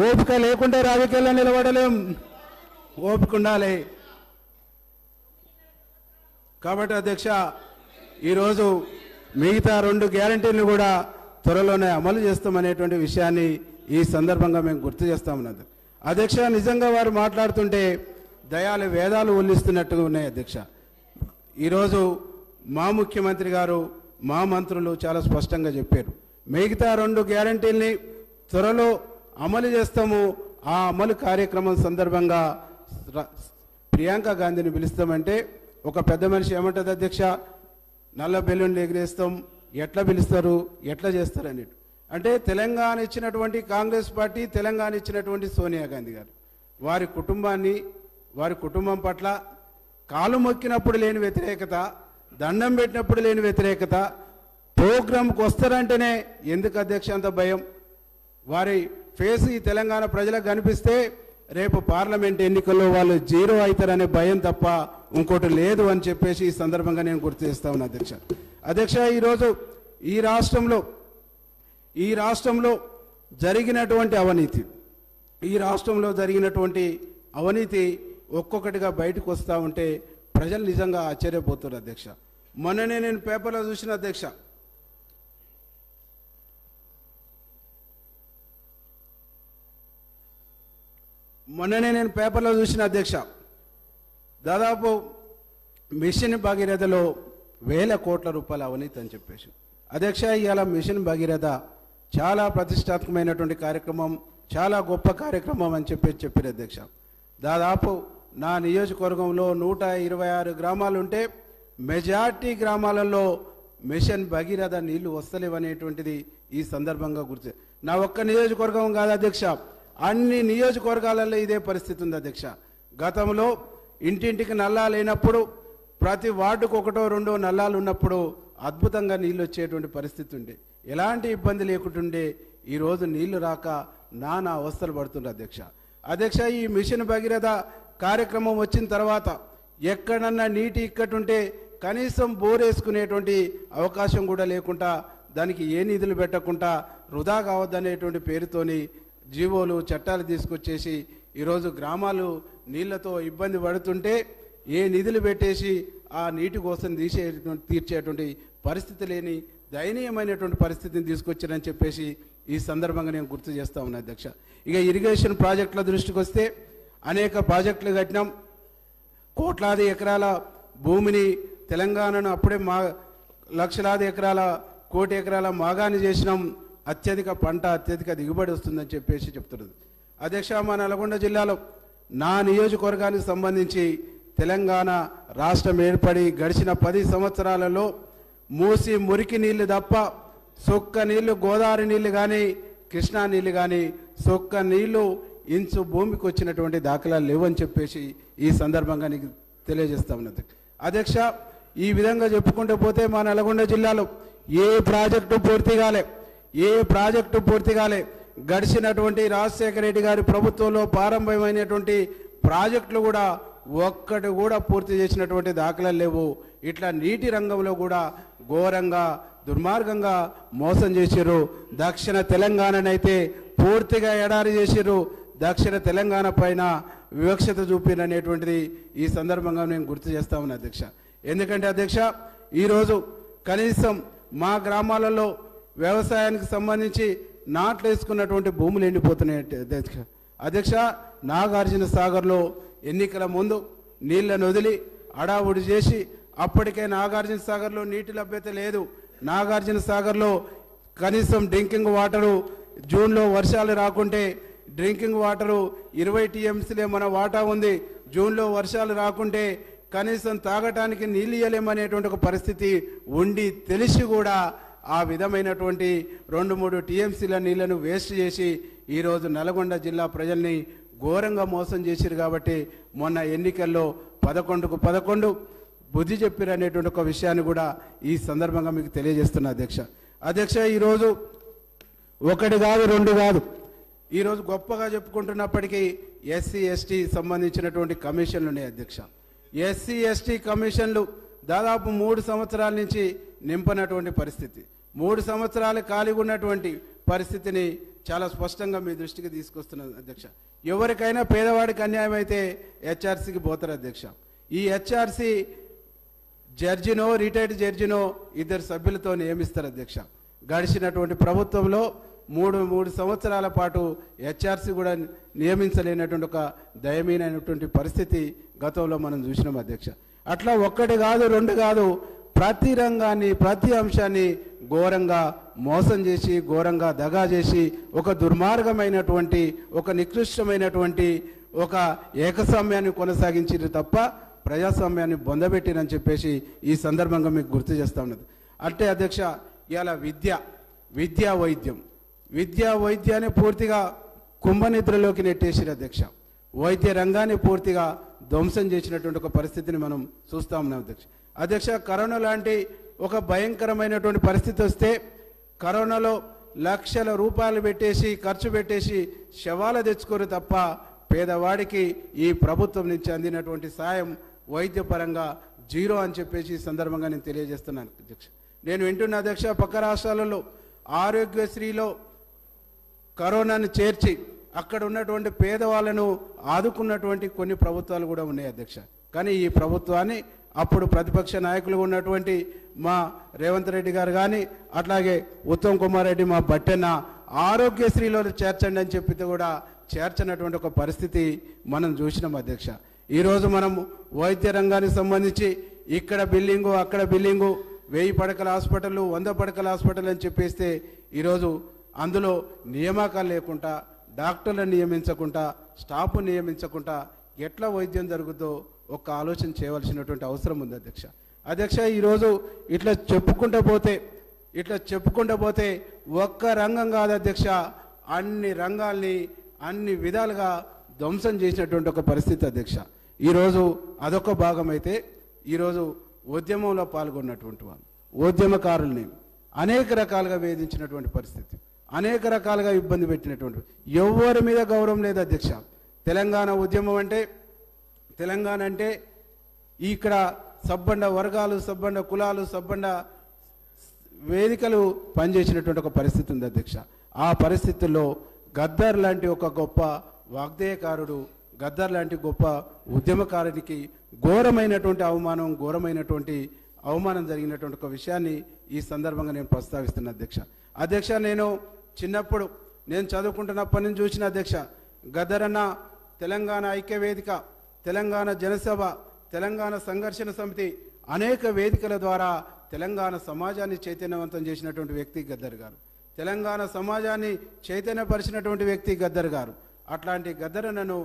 ఓపిక లేకుంటే రాజకీయాల్లో నిలబడలేం. ఓపిక ఉండాలి. కాబట్టి అధ్యక్ష, ఈరోజు మిగతా 2 గ్యారంటీలను కూడా త్వరలోనే అమలు చేస్తామనేటువంటి విషయాన్ని ఈ సందర్భంగా మేము గుర్తు చేస్తామన్నది. అధ్యక్ష, నిజంగా వారు మాట్లాడుతుంటే దయాలు వేదాలు ఒల్లిస్తున్నట్టుగా ఉన్నాయి అధ్యక్ష. ఈరోజు మా ముఖ్యమంత్రి గారు, మా మంత్రులు చాలా స్పష్టంగా చెప్పారు, మిగతా 2 గ్యారంటీల్ని త్వరలో అమలు చేస్తాము. ఆ అమలు కార్యక్రమం సందర్భంగా ప్రియాంక గాంధీని పిలుస్తామంటే ఒక పెద్ద మనిషి ఏమంటుంది అధ్యక్ష, నల్ల బెలూన్లు ఎగిరేస్తాం, ఎట్లా పిలుస్తారు, ఎట్లా చేస్తారు అన్నట్టు. అంటే తెలంగాణ ఇచ్చినటువంటి కాంగ్రెస్ పార్టీ, తెలంగాణ ఇచ్చినటువంటి సోనియా గాంధీ గారు వారి కుటుంబాన్ని, వారి కుటుంబం పట్ల కాలు మొక్కినప్పుడు లేని వ్యతిరేకత, దండం పెట్టినప్పుడు లేని వ్యతిరేకత, ప్రోగ్రాంకి వస్తారంటేనే ఎందుకు అధ్యక్ష అంత భయం? వారి ఫేస్ ఈ తెలంగాణ ప్రజలకు కనిపిస్తే రేపు పార్లమెంట్ ఎన్నికల్లో వాళ్ళు 0 అవుతారనే భయం తప్ప ఇంకోటి లేదు అని చెప్పేసి ఈ సందర్భంగా నేను గుర్తు చేస్తా ఉన్నా అధ్యక్ష. అధ్యక్ష, ఈరోజు ఈ రాష్ట్రంలో జరిగినటువంటి అవినీతి ఒక్కొక్కటిగా బయటకు వస్తూ ఉంటే ప్రజలు నిజంగా ఆశ్చర్యపోతారు అధ్యక్ష. మొన్ననే నేను పేపర్లో చూసిన అధ్యక్ష, దాదాపు మిషన్ భగీరథలో 1000 కోట్ల రూపాయల అవినీతి అని చెప్పేసి. అధ్యక్ష, ఇవాళ మిషన్ భగీరథ చాలా ప్రతిష్టాత్మకమైనటువంటి కార్యక్రమం, చాలా గొప్ప కార్యక్రమం అని చెప్పారు అధ్యక్ష. దాదాపు నా నియోజకవర్గంలో 126 గ్రామాలు ఉంటే మెజార్టీ గ్రామాలలో మిషన్ భగీరథ నీళ్లు వస్తలేవనేటువంటిది ఈ సందర్భంగా గుర్తు. నా ఒక్క నియోజకవర్గం కాదు అధ్యక్ష, అన్ని నియోజకవర్గాలలో ఇదే పరిస్థితి ఉంది అధ్యక్ష. గతంలో ఇంటింటికి నల్లాలు లేనప్పుడు, ప్రతి వార్డుకు 1-2 నల్లాలు ఉన్నప్పుడు అద్భుతంగా నీళ్ళు వచ్చేటువంటి పరిస్థితి ఉండే, ఎలాంటి ఇబ్బంది లేకుంటుండే. ఈరోజు నీళ్లు రాక నానా అవస్థలు పడుతుండే అధ్యక్ష. ఈ మిషన్ భగీరథ కార్యక్రమం వచ్చిన తర్వాత ఎక్కడన్నా నీటి ఇక్కటుంటే కనీసం బోరేసుకునేటువంటి అవకాశం కూడా లేకుండా, దానికి ఏ నిధులు పెట్టకుండా వృధా కావద్దనేటువంటి పేరుతోని జీవోలు, చట్టాలు తీసుకొచ్చేసి ఈరోజు గ్రామాలు నీళ్లతో ఇబ్బంది పడుతుంటే ఏ నిధులు పెట్టేసి ఆ నీటి కోసం తీర్చేటువంటి పరిస్థితి లేని దయనీయమైనటువంటి పరిస్థితిని తీసుకొచ్చారని చెప్పేసి ఈ సందర్భంగా నేను గుర్తు చేస్తా ఉన్నా అధ్యక్ష. ఇక ఇరిగేషన్ ప్రాజెక్టుల దృష్టికి వస్తే అనేక ప్రాజెక్టులు కట్టినాం. కోట్లాది ఎకరాల భూమిని తెలంగాణను అప్పుడే లక్షలాది ఎకరాల, కోటి ఎకరాల మాగాని చేసినాం. అత్యధిక పంట, అత్యధిక దిగుబడి వస్తుందని చెప్పేసి చెప్తున్నది అధ్యక్ష. మా నల్గొండ జిల్లాలో నా నియోజకవర్గానికి సంబంధించి తెలంగాణ రాష్ట్రం ఏర్పడి గడిచిన 10 సంవత్సరాలలో మూసి మురికి నీళ్లు తప్ప సొక్క నీళ్లు, గోదావరి నీళ్లు కానీ, కృష్ణా నీళ్లు కానీ, సొక్క నీళ్లు ఇంచు భూమికి వచ్చినటువంటి దాఖలాలు లేవని చెప్పేసి ఈ సందర్భంగా నీకు తెలియజేస్తా ఉన్నది అధ్యక్ష. ఈ విధంగా చెప్పుకుంటూ పోతే మా నల్గొండ జిల్లాలో ఏ ప్రాజెక్టు పూర్తి కాలే. గడిచినటువంటి రాజశేఖర రెడ్డి గారి ప్రభుత్వంలో ప్రారంభమైనటువంటి ప్రాజెక్టులు కూడా ఒక్కటి కూడా పూర్తి చేసినటువంటి దాఖలాలు లేవు. ఇట్లా నీటి రంగంలో కూడా ఘోరంగా, దుర్మార్గంగా మోసం చేశారు. దక్షిణ తెలంగాణనైతే పూర్తిగా ఎడారి చేశారు. దక్షిణ తెలంగాణ పైన వివక్షత చూపిననేటువంటిది ఈ సందర్భంగా నేను గుర్తు చేస్తా ఉన్నా అధ్యక్ష. ఎందుకంటే అధ్యక్ష, ఈరోజు కనీసం మా గ్రామాలలో వ్యవసాయానికి సంబంధించి నాట్లు వేసుకున్నటువంటి భూములు ఎండిపోతున్నాయి అధ్యక్ష. నాగార్జున సాగర్లో ఎన్నికల ముందు నీళ్లను వదిలి అడావుడి చేసి, అప్పటికే నాగార్జున సాగర్లో నీటి లభ్యత లేదు. నాగార్జున సాగర్లో కనీసం డ్రింకింగ్ వాటరు జూన్లో వర్షాలు రాకుంటే డ్రింకింగ్ వాటరు 20 టీఎంసీలే మన వాటా ఉంది. జూన్లో వర్షాలు రాకుంటే కనీసం తాగటానికి నీళ్ళు ఇయ్యలేమనేటువంటి ఒక పరిస్థితి ఉండి తెలిసి కూడా ఆ విధమైనటువంటి 2-3 టీఎంసీల నీళ్లను వేస్ట్ చేసి ఈరోజు నల్గొండ జిల్లా ప్రజల్ని ఘోరంగా మోసం చేశారు. కాబట్టి మొన్న ఎన్నికల్లో 11కు 11 బుద్ధి చెప్పారు అనేటువంటి ఒక విషయాన్ని కూడా ఈ సందర్భంగా మీకు తెలియజేస్తున్నా అధ్యక్ష. ఈరోజు 1 కాదు 2 కాదు, ఈరోజు గొప్పగా చెప్పుకుంటున్నప్పటికీ ఎస్సీ ఎస్టీ సంబంధించినటువంటి కమిషన్లు ఉన్నాయి అధ్యక్ష. ఎస్సీ ఎస్టీ కమిషన్లు దాదాపు 3 సంవత్సరాల నుంచి నింపనటువంటి పరిస్థితి, 3 సంవత్సరాలు ఖాళీగా ఉన్నటువంటి పరిస్థితిని చాలా స్పష్టంగా మీ దృష్టికి తీసుకొస్తున్నాను అధ్యక్ష. ఎవరికైనా పేదవాడికి అన్యాయం అయితే హెచ్ఆర్సీకి పోతారు అధ్యక్ష. ఈ హెచ్ఆర్సీ జడ్జినో రిటైర్డ్ జడ్జినో ఇద్దరు సభ్యులతో నియమిస్తారు అధ్యక్ష. గడిచినటువంటి ప్రభుత్వంలో మూడు సంవత్సరాల పాటు హెచ్ఆర్సీ కూడా నియమించలేనటువంటి ఒక దయనీయమైనటువంటి పరిస్థితి గతంలో మనం చూసినాం అధ్యక్ష. అట్లా ఒక్కటి కాదు రెండు కాదు, ప్రతి రంగాన్ని ప్రతి అంశాన్ని ఘోరంగా మోసం చేసి ఘోరంగా దగా చేసి ఒక దుర్మార్గమైనటువంటి ఒక నికృష్టమైనటువంటి ఒక ఏకస్వామ్యాన్ని కొనసాగించారు తప్ప ప్రజాస్వామ్యాన్ని బొందబెట్టిరని చెప్పేసి ఈ సందర్భంగా మీకు గుర్తు చేస్తా ఉన్నది. అంటే అధ్యక్ష ఇవాళ విద్యా వైద్యాన్ని పూర్తిగా కుంభనిద్రలోకి నెట్టేసిరు అధ్యక్ష. వైద్య రంగాన్ని పూర్తిగా ధ్వంసం చేసినటువంటి ఒక పరిస్థితిని మనం చూస్తా ఉన్నాం అధ్యక్ష. కరోనా లాంటి ఒక భయంకరమైనటువంటి పరిస్థితి వస్తే కరోనాలో లక్షల రూపాయలు ఖర్చు పెట్టేసి శవాలు తెచ్చుకోరు తప్ప పేదవాడికి ఈ ప్రభుత్వం నుంచి అందినటువంటి సాయం వైద్యపరంగా జీరో అని చెప్పేసి ఈ సందర్భంగా నేను తెలియజేస్తున్నాను అధ్యక్ష. నేను వింటున్న అధ్యక్ష, పక్క రాష్ట్రాలలో ఆరోగ్యశ్రీలో కరోనాను చేర్చి అక్కడ ఉన్నటువంటి పేదవాళ్ళను ఆదుకున్నటువంటి కొన్ని ప్రభుత్వాలు కూడా ఉన్నాయి అధ్యక్ష. కానీ ఈ ప్రభుత్వాన్ని అప్పుడు ప్రతిపక్ష నాయకులు ఉన్నటువంటి మా రేవంత్ రెడ్డి గారు కానీ అట్లాగే ఉత్తమ్ కుమార్ రెడ్డి మా బట్టెన్న ఆరోగ్యశ్రీలో చేర్చండి అని చెప్పితే కూడా చేర్చనటువంటి ఒక పరిస్థితి మనం చూసినాం అధ్యక్ష. ఈరోజు మనం వైద్య రంగానికి సంబంధించి ఇక్కడ బిల్డింగు అక్కడ బిల్డింగు 1000 పడకల హాస్పిటల్ 100 పడకల హాస్పిటల్ అని చెప్పేస్తే ఈరోజు అందులో నియామకాలు లేకుండా డాక్టర్లను నియమించకుండా స్టాఫ్ నియమించకుండా ఎట్లా వైద్యం జరుగుతుందో ఒక ఆలోచన చేయవలసినటువంటి అవసరం ఉంది అధ్యక్ష. ఈరోజు ఇట్లా చెప్పుకుంటూ పోతే ఒక్క రంగం కాదు అధ్యక్ష, అన్ని రంగాల్ని అన్ని విధాలుగా ధ్వంసం చేసినటువంటి ఒక పరిస్థితి అధ్యక్ష. ఈరోజు అదొక భాగం అయితే ఈరోజు ఉద్యమంలో పాల్గొన్నటువంటి వాళ్ళు ఉద్యమకారుల్ని అనేక రకాలుగా వేధించినటువంటి పరిస్థితి, అనేక రకాలుగా ఇబ్బంది పెట్టినటువంటి ఎవరి మీద గౌరవం లేదు అధ్యక్ష. తెలంగాణ ఉద్యమం అంటే ఇక్కడ సబ్బండ వర్గాలు సబ్బండ కులాలు సబ్బండ వేదికలు పనిచేసినటువంటి ఒక పరిస్థితి ఉంది అధ్యక్ష. ఆ పరిస్థితుల్లో గద్దర్ లాంటి ఒక గొప్ప వాగ్దేయకారుడు, గద్దర్ లాంటి గొప్ప ఉద్యమకారుడికి ఘోరమైనటువంటి అవమానం జరిగినటువంటి ఒక విషయాన్ని ఈ సందర్భంగా నేను ప్రస్తావిస్తున్నా అధ్యక్ష. నేను చిన్నప్పుడు నేను చదువుకుంటున్నప్పటి నుంచి చూసిన అధ్యక్ష, గద్దర్ అన్న తెలంగాణ ఐక్యవేదిక, తెలంగాణ జనసభ, తెలంగాణ సంఘర్షణ సమితి అనేక వేదికల ద్వారా తెలంగాణ సమాజాన్ని చైతన్యవంతం చేసినటువంటి వ్యక్తి గద్దర్ గారు, తెలంగాణ సమాజాన్ని చైతన్యపరిచినటువంటి వ్యక్తి గద్దర్ గారు. అట్లాంటి గద్దర్ నన్ను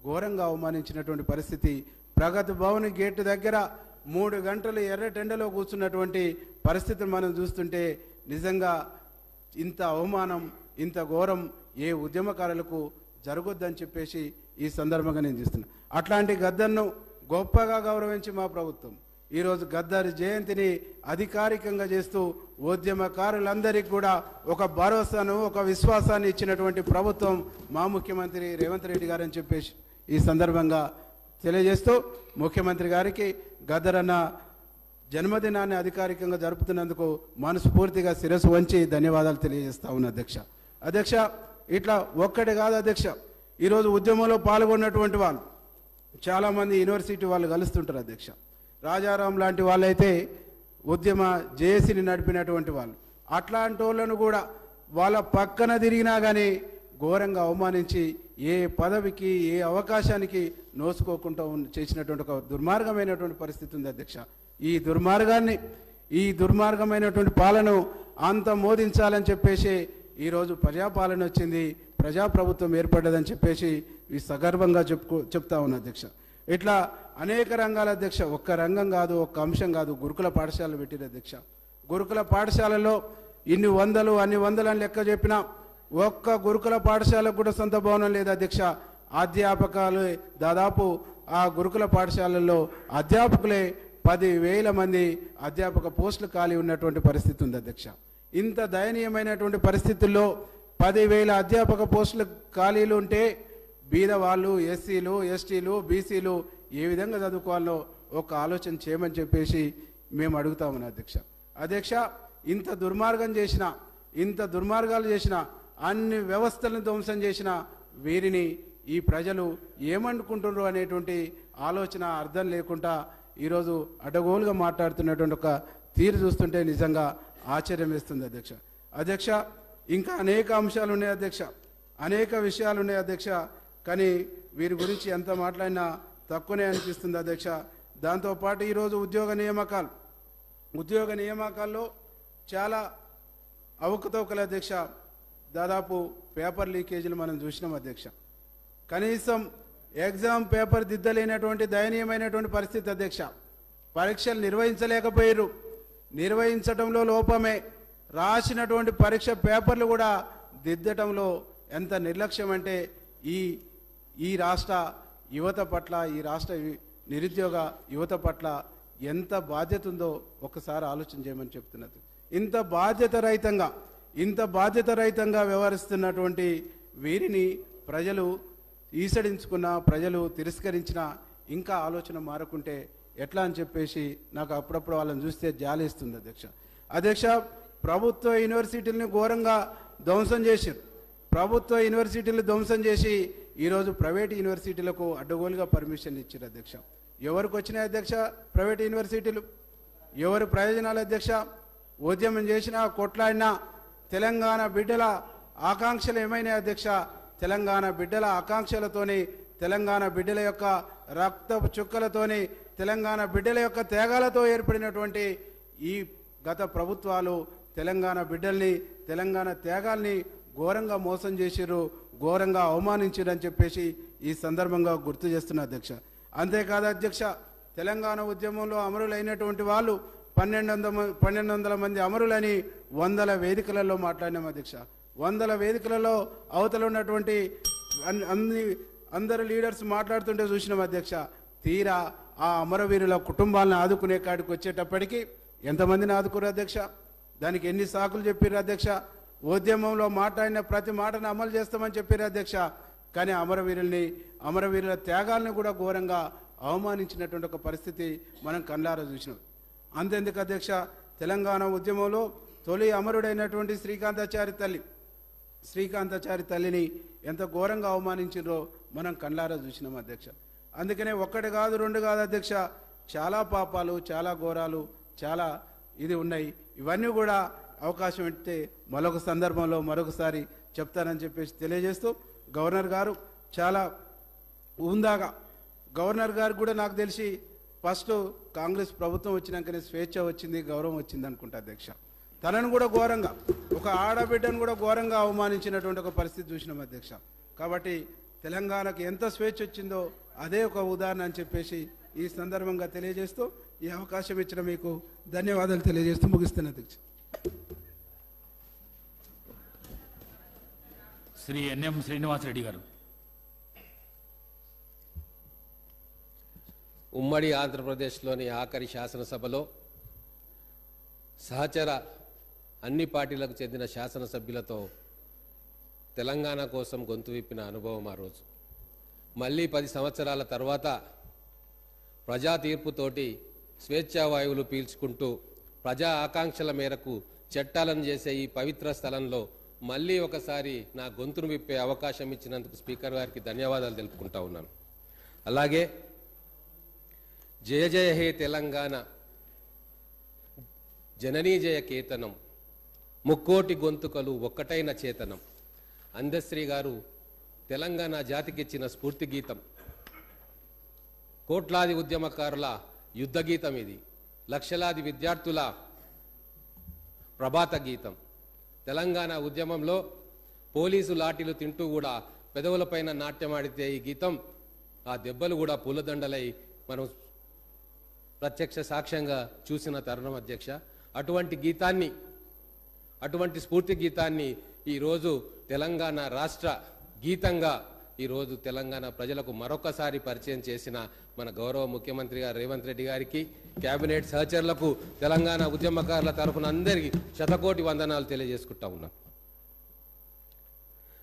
ఘోరంగా అవమానించినటువంటి పరిస్థితి, ప్రగతి భవన్ గేటు దగ్గర 3 గంటలు ఎర్రటెండలో కూర్చున్నటువంటి పరిస్థితిని మనం చూస్తుంటే నిజంగా ఇంత అవమానం ఇంత ఘోరం ఏ ఉద్యమకారులకు జరగొద్దని చెప్పేసి ఈ సందర్భంగా నేను చూస్తున్నాను. అట్లాంటి గద్దర్ను గొప్పగా గౌరవించి మా ప్రభుత్వం ఈరోజు గద్దర్ జయంతిని అధికారికంగా చేస్తూ ఉద్యమకారులందరికీ కూడా ఒక భరోసాను ఒక విశ్వాసాన్ని ఇచ్చినటువంటి ప్రభుత్వం మా ముఖ్యమంత్రి రేవంత్ రెడ్డి గారు అని చెప్పేసి ఈ సందర్భంగా తెలియజేస్తూ ముఖ్యమంత్రి గారికి గద్దర్ అన్న జన్మదినాన్ని అధికారికంగా జరుపుతున్నందుకు మనస్ఫూర్తిగా శిరస్సు వంచి ధన్యవాదాలు తెలియజేస్తా ఉన్నా అధ్యక్ష. ఇట్లా ఒక్కటి కాదు అధ్యక్ష, ఈరోజు ఉద్యమంలో పాల్గొన్నటువంటి వాళ్ళు చాలామంది యూనివర్సిటీ వాళ్ళు కలుస్తుంటారు అధ్యక్ష. రాజారాం లాంటి వాళ్ళైతే ఉద్యమ జేఏసీని నడిపినటువంటి వాళ్ళు, అట్లాంటి వాళ్ళను కూడా వాళ్ళ పక్కన తిరిగినా కానీ ఘోరంగా అవమానించి ఏ పదవికి ఏ అవకాశానికి నోసుకోకుండా చేసినటువంటి ఒక దుర్మార్గమైనటువంటి పరిస్థితి ఉంది అధ్యక్ష. ఈ దుర్మార్గమైనటువంటి పాలన అంత మోదించాలని చెప్పేసి ఈరోజు ప్రజాపాలన వచ్చింది, ప్రజాప్రభుత్వం ఏర్పడ్డదని చెప్పేసి ఈ సగర్వంగా చెప్తా ఉన్నా అధ్యక్ష. ఇట్లా అనేక రంగాల అధ్యక్ష, ఒక్క రంగం కాదు ఒక్క అంశం కాదు, గురుకుల పాఠశాలలు పెట్టిన అధ్యక్ష. గురుకుల పాఠశాలలో ఇన్ని వందలు అన్ని వందలు అని లెక్క చెప్పినా ఒక్క గురుకుల పాఠశాలకు కూడా సొంత భవనం లేదు అధ్యక్ష. అధ్యాపకాలు దాదాపు ఆ గురుకుల పాఠశాలల్లో అధ్యాపకులే 10,000 మంది అధ్యాపక పోస్టులు ఖాళీ ఉన్నటువంటి పరిస్థితి ఉంది అధ్యక్ష. ఇంత దయనీయమైనటువంటి పరిస్థితుల్లో 10,000 అధ్యాపక పోస్టులు ఖాళీలు ఉంటే బీదవాళ్ళు, ఎస్సీలు, ఎస్టీలు, బీసీలు ఏ విధంగా చదువుకోవాలో ఒక ఆలోచన చేయమని చెప్పేసి మేము అడుగుతామని అధ్యక్ష. ఇంత దుర్మార్గాలు చేసిన అన్ని వ్యవస్థలను ధ్వంసం చేసిన వీరిని ఈ ప్రజలు ఏమనుకుంటున్నారు అనేటువంటి ఆలోచన అర్థం లేకుండా ఈరోజు అడ్డగోలుగా మాట్లాడుతున్నటువంటి ఒక తీరు చూస్తుంటే నిజంగా ఆశ్చర్యం వేస్తుంది అధ్యక్ష. అధ్యక్ష, ఇంకా అనేక అంశాలు ఉన్నాయి అధ్యక్ష, అనేక విషయాలు ఉన్నాయి అధ్యక్ష. కానీ వీరి గురించి ఎంత మాట్లాడినా తక్కువనే అనిపిస్తుంది అధ్యక్ష. దాంతోపాటు ఈరోజు ఉద్యోగ నియామకాల్లో చాలా అవకతవకలు అధ్యక్ష. దాదాపు పేపర్ లీకేజీలు మనం చూసినాం అధ్యక్ష. కనీసం ఎగ్జామ్ పేపర్ దిద్దలేనటువంటి దయనీయమైనటువంటి పరిస్థితి అధ్యక్ష. పరీక్షలు నిర్వహించలేకపోయారు, నిర్వహించడంలో లోపమే, రాసినటువంటి పరీక్ష పేపర్లు కూడా దిద్దటంలో ఎంత నిర్లక్ష్యం అంటే ఈ రాష్ట్ర యువత పట్ల, ఈ రాష్ట్ర నిరుద్యోగ యువత పట్ల ఎంత బాధ్యత ఉందో ఒక్కసారి ఆలోచన చేయమని చెప్తున్నది. ఇంత బాధ్యత రహితంగా వ్యవహరిస్తున్నటువంటి వీరిని ప్రజలు ఈసడించుకున్నా, ప్రజలు తిరస్కరించినా ఇంకా ఆలోచన మారకుంటే ఎట్లా అని చెప్పేసి నాకు అప్పుడప్పుడు వాళ్ళని చూస్తే జాలేస్తుంది అధ్యక్ష. అధ్యక్ష, ప్రభుత్వ యూనివర్సిటీలని ఘోరంగా ధ్వంసం చేశారు. ప్రభుత్వ యూనివర్సిటీలు ధ్వంసం చేసి ఈరోజు ప్రైవేట్ యూనివర్సిటీలకు అడ్డగోలుగా పర్మిషన్ ఇచ్చారు అధ్యక్ష. ఎవరికి వచ్చినాయి అధ్యక్ష ప్రైవేట్ యూనివర్సిటీలు? ఎవరి ప్రయోజనాలు అధ్యక్ష? ఉద్యమం చేసినా, కొట్లాడినా తెలంగాణ బిడ్డల ఆకాంక్షలు ఏమైనాయి అధ్యక్ష? తెలంగాణ బిడ్డల ఆకాంక్షలతోని, తెలంగాణ బిడ్డల యొక్క రక్తపు చుక్కలతోని, తెలంగాణ బిడ్డల యొక్క త్యాగాలతో ఏర్పడినటువంటి ఈ గత ప్రభుత్వాలు తెలంగాణ బిడ్డల్ని, తెలంగాణ త్యాగాల్ని ఘోరంగా మోసం చేసిర్రు, ఘోరంగా అవమానించారు అని చెప్పేసి ఈ సందర్భంగా గుర్తు చేస్తున్న అధ్యక్ష. అంతేకాదు అధ్యక్ష, తెలంగాణ ఉద్యమంలో అమరులైనటువంటి వాళ్ళు 1200 మంది అమరులని 100 వేదికలలో మాట్లాడినాం అధ్యక్ష. 100 వేదికలలో అవతల ఉన్నటువంటి అందరు లీడర్స్ మాట్లాడుతుంటే చూసినాం అధ్యక్ష. తీరా ఆ అమరవీరుల కుటుంబాలను ఆదుకునే కాడికి వచ్చేటప్పటికి ఎంతమందిని ఆదుకున్నారు అధ్యక్ష? దానికి ఎన్ని సాకులు చెప్పారు అధ్యక్ష? ఉద్యమంలో మాట్లాడిన ప్రతి మాటను అమలు చేస్తామని చెప్పారు అధ్యక్ష. కానీ అమరవీరుల త్యాగాలను కూడా ఘోరంగా అవమానించినటువంటి ఒక పరిస్థితి మనం కళ్ళారా చూసినాం. అంతెందుకు అధ్యక్ష, తెలంగాణ ఉద్యమంలో తొలి అమరుడైనటువంటి శ్రీకాంతాచారి తల్లిని ఎంత ఘోరంగా అవమానించారో మనం కళ్ళారా చూసినాం అధ్యక్ష. అందుకనే ఒక్కటి కాదు, రెండు కాదు అధ్యక్ష, చాలా పాపాలు, చాలా ఘోరాలు, చాలా ఇది ఉన్నాయి. ఇవన్నీ కూడా అవకాశం ఇస్తే మరొక సందర్భంలో మరొకసారి చెప్తానని చెప్పేసి తెలియజేస్తూ, గవర్నర్ గారు చాలా ఉందాగా, గవర్నర్ గారు కూడా నాకు తెలిసి ఫస్ట్ కాంగ్రెస్ ప్రభుత్వం వచ్చినాకనే స్వేచ్ఛ వచ్చింది, గౌరవం వచ్చింది అనుకుంటా అధ్యక్ష. తనను కూడా ఘోరంగా, ఒక ఆడబిడ్డను కూడా ఘోరంగా అవమానించినటువంటి ఒక పరిస్థితి చూసినాం అధ్యక్ష. కాబట్టి తెలంగాణకు ఎంత స్వేచ్ఛ వచ్చిందో అదే ఒక ఉదాహరణ అని చెప్పేసి ఈ సందర్భంగా తెలియజేస్తూ, ఈ అవకాశం ఇచ్చిన మీకు ధన్యవాదాలు తెలియజేస్తూ ముగిస్తున్నా అధ్యక్ష. శ్రీ ఎన్ఎం శ్రీనివాసరెడ్డి గారు. ఉమ్మడి ఆంధ్రప్రదేశ్లోని ఆఖరి శాసనసభలో సహచర అన్ని పార్టీలకు చెందిన శాసనసభ్యులతో తెలంగాణ కోసం గొంతు విప్పిన అనుభవం ఆ రోజు. మళ్ళీ 10 సంవత్సరాల తర్వాత ప్రజా తీర్పుతోటి స్వేచ్ఛావాయువులు పీల్చుకుంటూ ప్రజా ఆకాంక్షల మేరకు చట్టాలను చేసే ఈ పవిత్ర స్థలంలో మళ్ళీ ఒకసారి నా గొంతును విప్పే అవకాశం ఇచ్చినందుకు స్పీకర్ గారికి ధన్యవాదాలు తెలుపుకుంటా ఉన్నాను. అలాగే జయ జయ హే తెలంగాణ, జననీ జయ కేతనం, ముక్కోటి గొంతుకలు ఒక్కటైన చేతనం, అందశ్రీ గారు తెలంగాణ జాతికిచ్చిన స్ఫూర్తి గీతం, కోట్లాది ఉద్యమకారుల యుద్ధ గీతం, ఇది లక్షలాది విద్యార్థుల ప్రభాత గీతం. తెలంగాణ ఉద్యమంలో పోలీసు లాఠీలు తింటూ కూడా పెదవులపైన నాట్యమాడితే ఈ గీతం ఆ దెబ్బలు కూడా పూలదండలై మనం ప్రత్యక్ష సాక్ష్యంగా చూసిన తరుణం అధ్యక్ష. అటువంటి గీతాన్ని, అటువంటి స్ఫూర్తి గీతాన్ని ఈరోజు తెలంగాణ రాష్ట్ర గీతంగా ఈరోజు తెలంగాణ ప్రజలకు మరొకసారి పరిచయం చేసిన మన గౌరవ ముఖ్యమంత్రి గారు రేవంత్ రెడ్డి గారికి, కేబినెట్ సహచరులకు, తెలంగాణ ఉద్యమకారుల తరఫున అందరికీ శతకోటి వందనాలు తెలియజేసుకుంటా ఉన్నాం.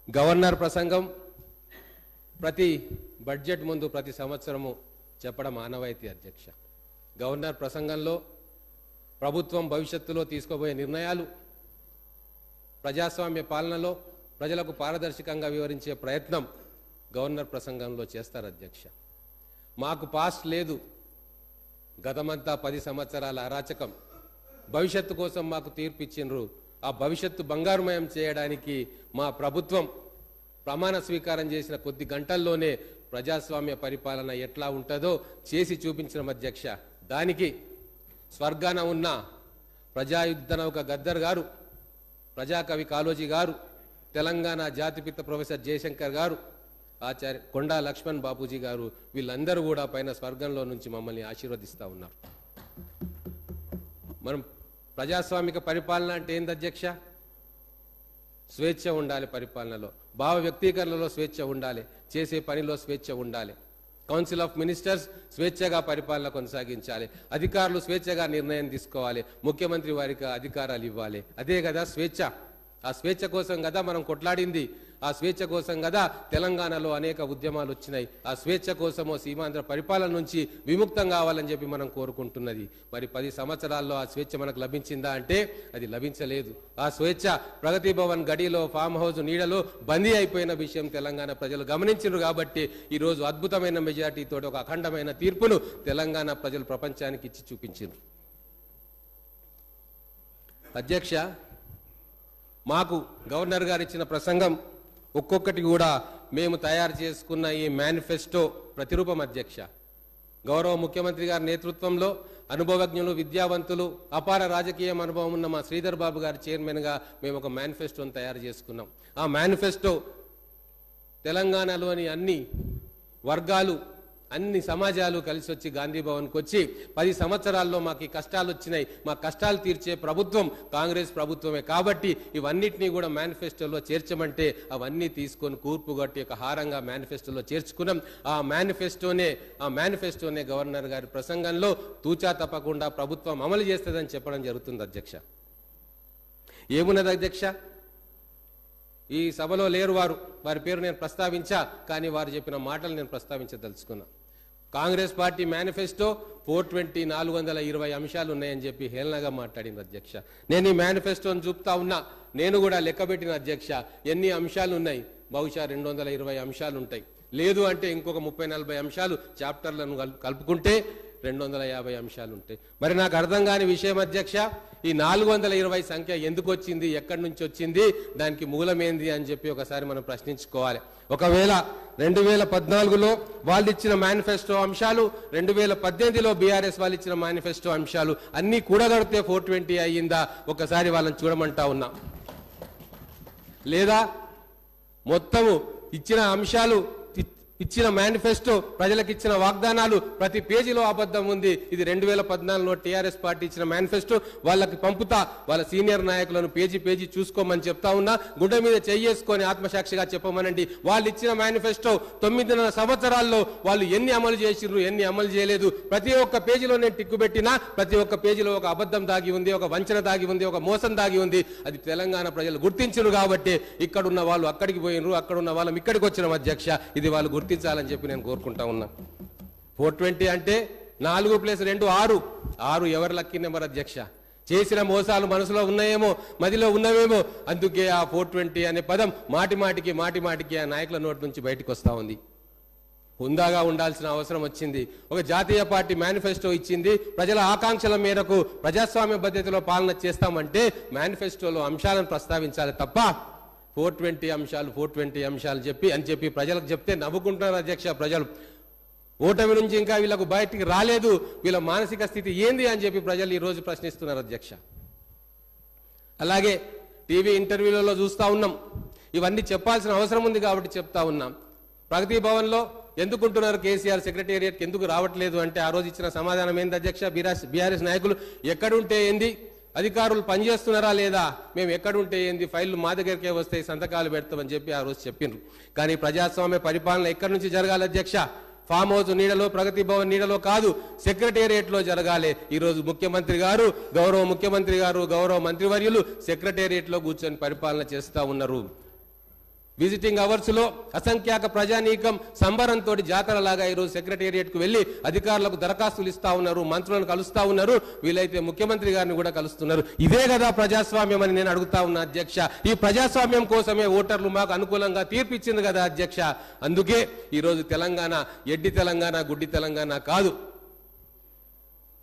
గవర్నర్ ప్రసంగం ప్రతి బడ్జెట్ ముందు ప్రతి సంవత్సరము చెప్పడం ఆనవాయితీ అధ్యక్ష. గవర్నర్ ప్రసంగంలో ప్రభుత్వం భవిష్యత్తులో తీసుకోబోయే నిర్ణయాలు, ప్రజాస్వామ్య పాలనలో ప్రజలకు పారదర్శకంగా వివరించే ప్రయత్నం గవర్నర్ ప్రసంగంలో చేస్తారు అధ్యక్ష. మాకు పాస్ట్ లేదు, గతమంతా 10 సంవత్సరాల అరాచకం, భవిష్యత్తు కోసం మాకు తీర్పిచ్చిండ్రు. ఆ భవిష్యత్తు బంగారుమయం చేయడానికి మా ప్రభుత్వం ప్రమాణ స్వీకారం చేసిన కొద్ది గంటల్లోనే ప్రజాస్వామ్య పరిపాలన ఎట్లా ఉంటుందో చేసి చూపించిన అధ్యక్ష. దానికి స్వర్గాన ఉన్న ప్రజాయుద్ధ నౌక గద్దర్ గారు, ప్రజాకవి కాళోజీ గారు, తెలంగాణ జాతిపిత ప్రొఫెసర్ జయశంకర్ గారు, ఆచార్య కొండా లక్ష్మణ్ బాపూజీ గారు, వీళ్ళందరూ కూడా పైన స్వర్గంలో నుంచి మమ్మల్ని ఆశీర్వదిస్తూ ఉన్నారు. మనం ప్రజాస్వామిక పరిపాలన అంటే ఏంది అధ్యక్ష? స్వేచ్ఛ ఉండాలి పరిపాలనలో, భావ వ్యక్తీకరణలో స్వేచ్ఛ ఉండాలి, చేసే పనిలో స్వేచ్ఛ ఉండాలి. కౌన్సిల్ ఆఫ్ మినిస్టర్స్ స్వేచ్ఛగా పరిపాలన కొనసాగించాలి, అధికారులు స్వేచ్ఛగా నిర్ణయం తీసుకోవాలి, ముఖ్యమంత్రి వారికి అధికారాలు ఇవ్వాలి. అదే కదా స్వేచ్ఛ. ఆ స్వేచ్ఛ కోసం కదా మనం కొట్లాడింది, ఆ స్వేచ్ఛ కోసం కదా తెలంగాణలో అనేక ఉద్యమాలు వచ్చినాయి. ఆ స్వేచ్ఛ కోసమో సీమాంధ్ర పరిపాలన నుంచి విముక్తం కావాలని చెప్పి మనం కోరుకుంటున్నది. మరి 10 సంవత్సరాల్లో ఆ స్వేచ్ఛ మనకు లభించిందా అంటే అది లభించలేదు. ఆ స్వేచ్ఛ ప్రగతి భవన్ గడిలో, ఫామ్ హౌస్ నీడలో బందీ అయిపోయిన విషయం తెలంగాణ ప్రజలు గమనించారు. కాబట్టి ఈరోజు అద్భుతమైన మెజార్టీతో ఒక అఖండమైన తీర్పును తెలంగాణ ప్రజలు ప్రపంచానికి ఇచ్చి చూపించారు. అధ్యక్ష, మాకు గవర్నర్ గారు ఇచ్చిన ప్రసంగం ఒక్కొక్కటి కూడా మేము తయారు చేసుకున్న ఈ మేనిఫెస్టో ప్రతిరూపం అధ్యక్ష. గౌరవ ముఖ్యమంత్రి గారి నేతృత్వంలో అనుభవజ్ఞులు, విద్యావంతులు, అపార రాజకీయ అనుభవం ఉన్న మా శ్రీధర్ బాబు గారి చైర్మన్గా మేము ఒక మేనిఫెస్టోను తయారు చేసుకున్నాం. ఆ మేనిఫెస్టో తెలంగాణలోని అన్ని వర్గాలు, అన్ని సమాజాలు కలిసి వచ్చి గాంధీ భవన్కి వచ్చి 10 సంవత్సరాల్లో మాకు ఈ కష్టాలు వచ్చినాయి, మా కష్టాలు తీర్చే ప్రభుత్వం కాంగ్రెస్ ప్రభుత్వమే, కాబట్టి ఇవన్నిటినీ కూడా మేనిఫెస్టోలో చేర్చమంటే అవన్నీ తీసుకొని కూర్పుగట్టి ఒక హారంగా మేనిఫెస్టోలో చేర్చుకున్నాం. ఆ మేనిఫెస్టోనే గవర్నర్ గారి ప్రసంగంలో తూచా తప్పకుండా ప్రభుత్వం అమలు చేస్తుందని చెప్పడం జరుగుతుంది అధ్యక్ష. ఏమున్నది అధ్యక్ష? ఈ సభలో లేరు వారి పేరు నేను ప్రస్తావించా, కానీ వారు చెప్పిన మాటలు నేను ప్రస్తావించదలుచుకున్నా. కాంగ్రెస్ పార్టీ మేనిఫెస్టో 420 420 అంశాలు ఉన్నాయని చెప్పి హేళనగా మాట్లాడింది అధ్యక్ష. నేను ఈ మేనిఫెస్టోని చూపుతా ఉన్నా, నేను కూడా లెక్కబెట్టిన అధ్యక్ష ఎన్ని అంశాలు ఉన్నాయి. బహుశా 220 అంశాలు ఉంటాయి, లేదు అంటే ఇంకొక 30-40 అంశాలు చాప్టర్లను కలుపుకుంటే 250 అంశాలు ఉంటాయి. మరి నాకు అర్థం కాని విషయం అధ్యక్ష, ఈ 420 సంఖ్య ఎందుకు వచ్చింది, ఎక్కడి నుంచి వచ్చింది, దానికి మూలమేంది అని చెప్పి ఒకసారి మనం ప్రశ్నించుకోవాలి. ఒకవేళ 2014లో వాళ్ళు ఇచ్చిన మేనిఫెస్టో అంశాలు, 2018లో బీఆర్ఎస్ వాళ్ళు ఇచ్చిన మేనిఫెస్టో అంశాలు అన్నీ కూడగడితే 420 అయ్యిందా ఒకసారి వాళ్ళని చూడమంటా ఉన్నా. లేదా మొత్తము ఇచ్చిన అంశాలు, ఇచ్చిన మేనిఫెస్టో, ప్రజలకు ఇచ్చిన వాగ్దానాలు ప్రతి పేజీలో అబద్ధం ఉంది. ఇది 2014లో టీఆర్ఎస్ పార్టీ ఇచ్చిన మేనిఫెస్టో. వాళ్ళకి పంపుతా, వాళ్ళ సీనియర్ నాయకులను పేజీ చూసుకోమని చెప్తా ఉన్నా. గుండె మీద చేసుకొని ఆత్మసాక్షిగా చెప్పమనండి. వాళ్ళు ఇచ్చిన మేనిఫెస్టో 9 సంవత్సరాల్లో వాళ్ళు ఎన్ని అమలు చేసిర్రు, ఎన్ని అమలు చేయలేదు, ప్రతి ఒక్క పేజీలో నేను టిక్కు పెట్టినా ప్రతి ఒక్క పేజీలో ఒక అబద్ధం దాగి ఉంది, ఒక వంచన దాగి ఉంది, ఒక మోసం దాగి ఉంది. అది తెలంగాణ ప్రజలు గుర్తించరు. కాబట్టి ఇక్కడున్న వాళ్ళు అక్కడికి పోయినరు, అక్కడున్న వాళ్ళం ఇక్కడికి వచ్చిన అధ్యక్ష. ఇది వాళ్ళు గుర్తించాలని చెప్పి నేను కోరుకుంటా ఉన్నా. 420 అంటే 4 + 2 6 ఎవరు లక్కీ నెంబర్ అధ్యక్ష? చేసిన మోసాలు మనసులో ఉన్నాయేమో, మదిలో ఉన్నవేమో, అందుకే ఆ 420 అనే పదం మాటిమాటికి ఆ నాయకుల నోటి నుంచి బయటకు వస్తా ఉంది. హుందాగా ఉండాల్సిన అవసరం వచ్చింది. ఒక జాతీయ పార్టీ మేనిఫెస్టో ఇచ్చింది, ప్రజల ఆకాంక్షల మేరకు ప్రజాస్వామ్య పద్ధతిలో పాలన చేస్తామంటే మేనిఫెస్టోలో అంశాలను ప్రస్తావించాలి తప్ప 420 అంశాలు చెప్పి ప్రజలకు చెప్తే నవ్వుకుంటున్నారు అధ్యక్ష. ప్రజలు ఓటమి నుంచి ఇంకా వీళ్ళకు బయటికి రాలేదు, వీళ్ళ మానసిక స్థితి ఏంది అని చెప్పి ప్రజలు ఈరోజు ప్రశ్నిస్తున్నారు అధ్యక్ష. అలాగే టీవీ ఇంటర్వ్యూలలో చూస్తూ ఉన్నాం, ఇవన్నీ చెప్పాల్సిన అవసరం ఉంది కాబట్టి చెప్తా ఉన్నాం. ప్రగతి భవన్లో ఎందుకుంటున్నారు కేసీఆర్ సెక్రటేరియట్కి ఎందుకు రావట్లేదు అంటే ఆ రోజు ఇచ్చిన సమాధానం ఏంది అధ్యక్ష? బీఆర్ఎస్ నాయకులు ఎక్కడుంటే ఏంది, అధికారులు పనిచేస్తున్నారా లేదా, మేము ఎక్కడుంటే ఏంది, ఫైళ్లు మా దగ్గరికే వస్తాయి, సంతకాలు పెడతామని చెప్పి ఆ రోజు చెప్పిండ్రు. కానీ ప్రజాస్వామ్య పరిపాలన ఎక్కడి నుంచి జరగాలి అధ్యక్ష? ఫామ్ హౌస్ నీడలో, ప్రగతి భవన్ నీడలో కాదు, సెక్రటేరియట్లో జరగాలి. ఈరోజు ముఖ్యమంత్రి గారు, గౌరవ ముఖ్యమంత్రి గారు, గౌరవ మంత్రివర్యులు సెక్రటేరియట్లో కూర్చొని పరిపాలన చేస్తూ ఉన్నారు. విజిటింగ్ అవర్స్ లో అసంఖ్యాక ప్రజానీకం సంబరంతో జాతరలాగా ఈరోజు సెక్రటేరియట్ కు వెళ్లి అధికారులకు దరఖాస్తులు ఇస్తా ఉన్నారు, మంత్రులను కలుస్తా ఉన్నారు, వీలైతే ముఖ్యమంత్రి గారిని కూడా కలుస్తున్నారు. ఇదే కదా ప్రజాస్వామ్యం అని నేను అడుగుతా ఉన్నా అధ్యక్ష. ఈ ప్రజాస్వామ్యం కోసమే ఓటర్లు మాకు అనుకూలంగా తీర్పిచ్చింది కదా అధ్యక్ష. అందుకే ఈరోజు తెలంగాణ ఎడ్డి తెలంగాణ, గుడ్డి తెలంగాణ కాదు,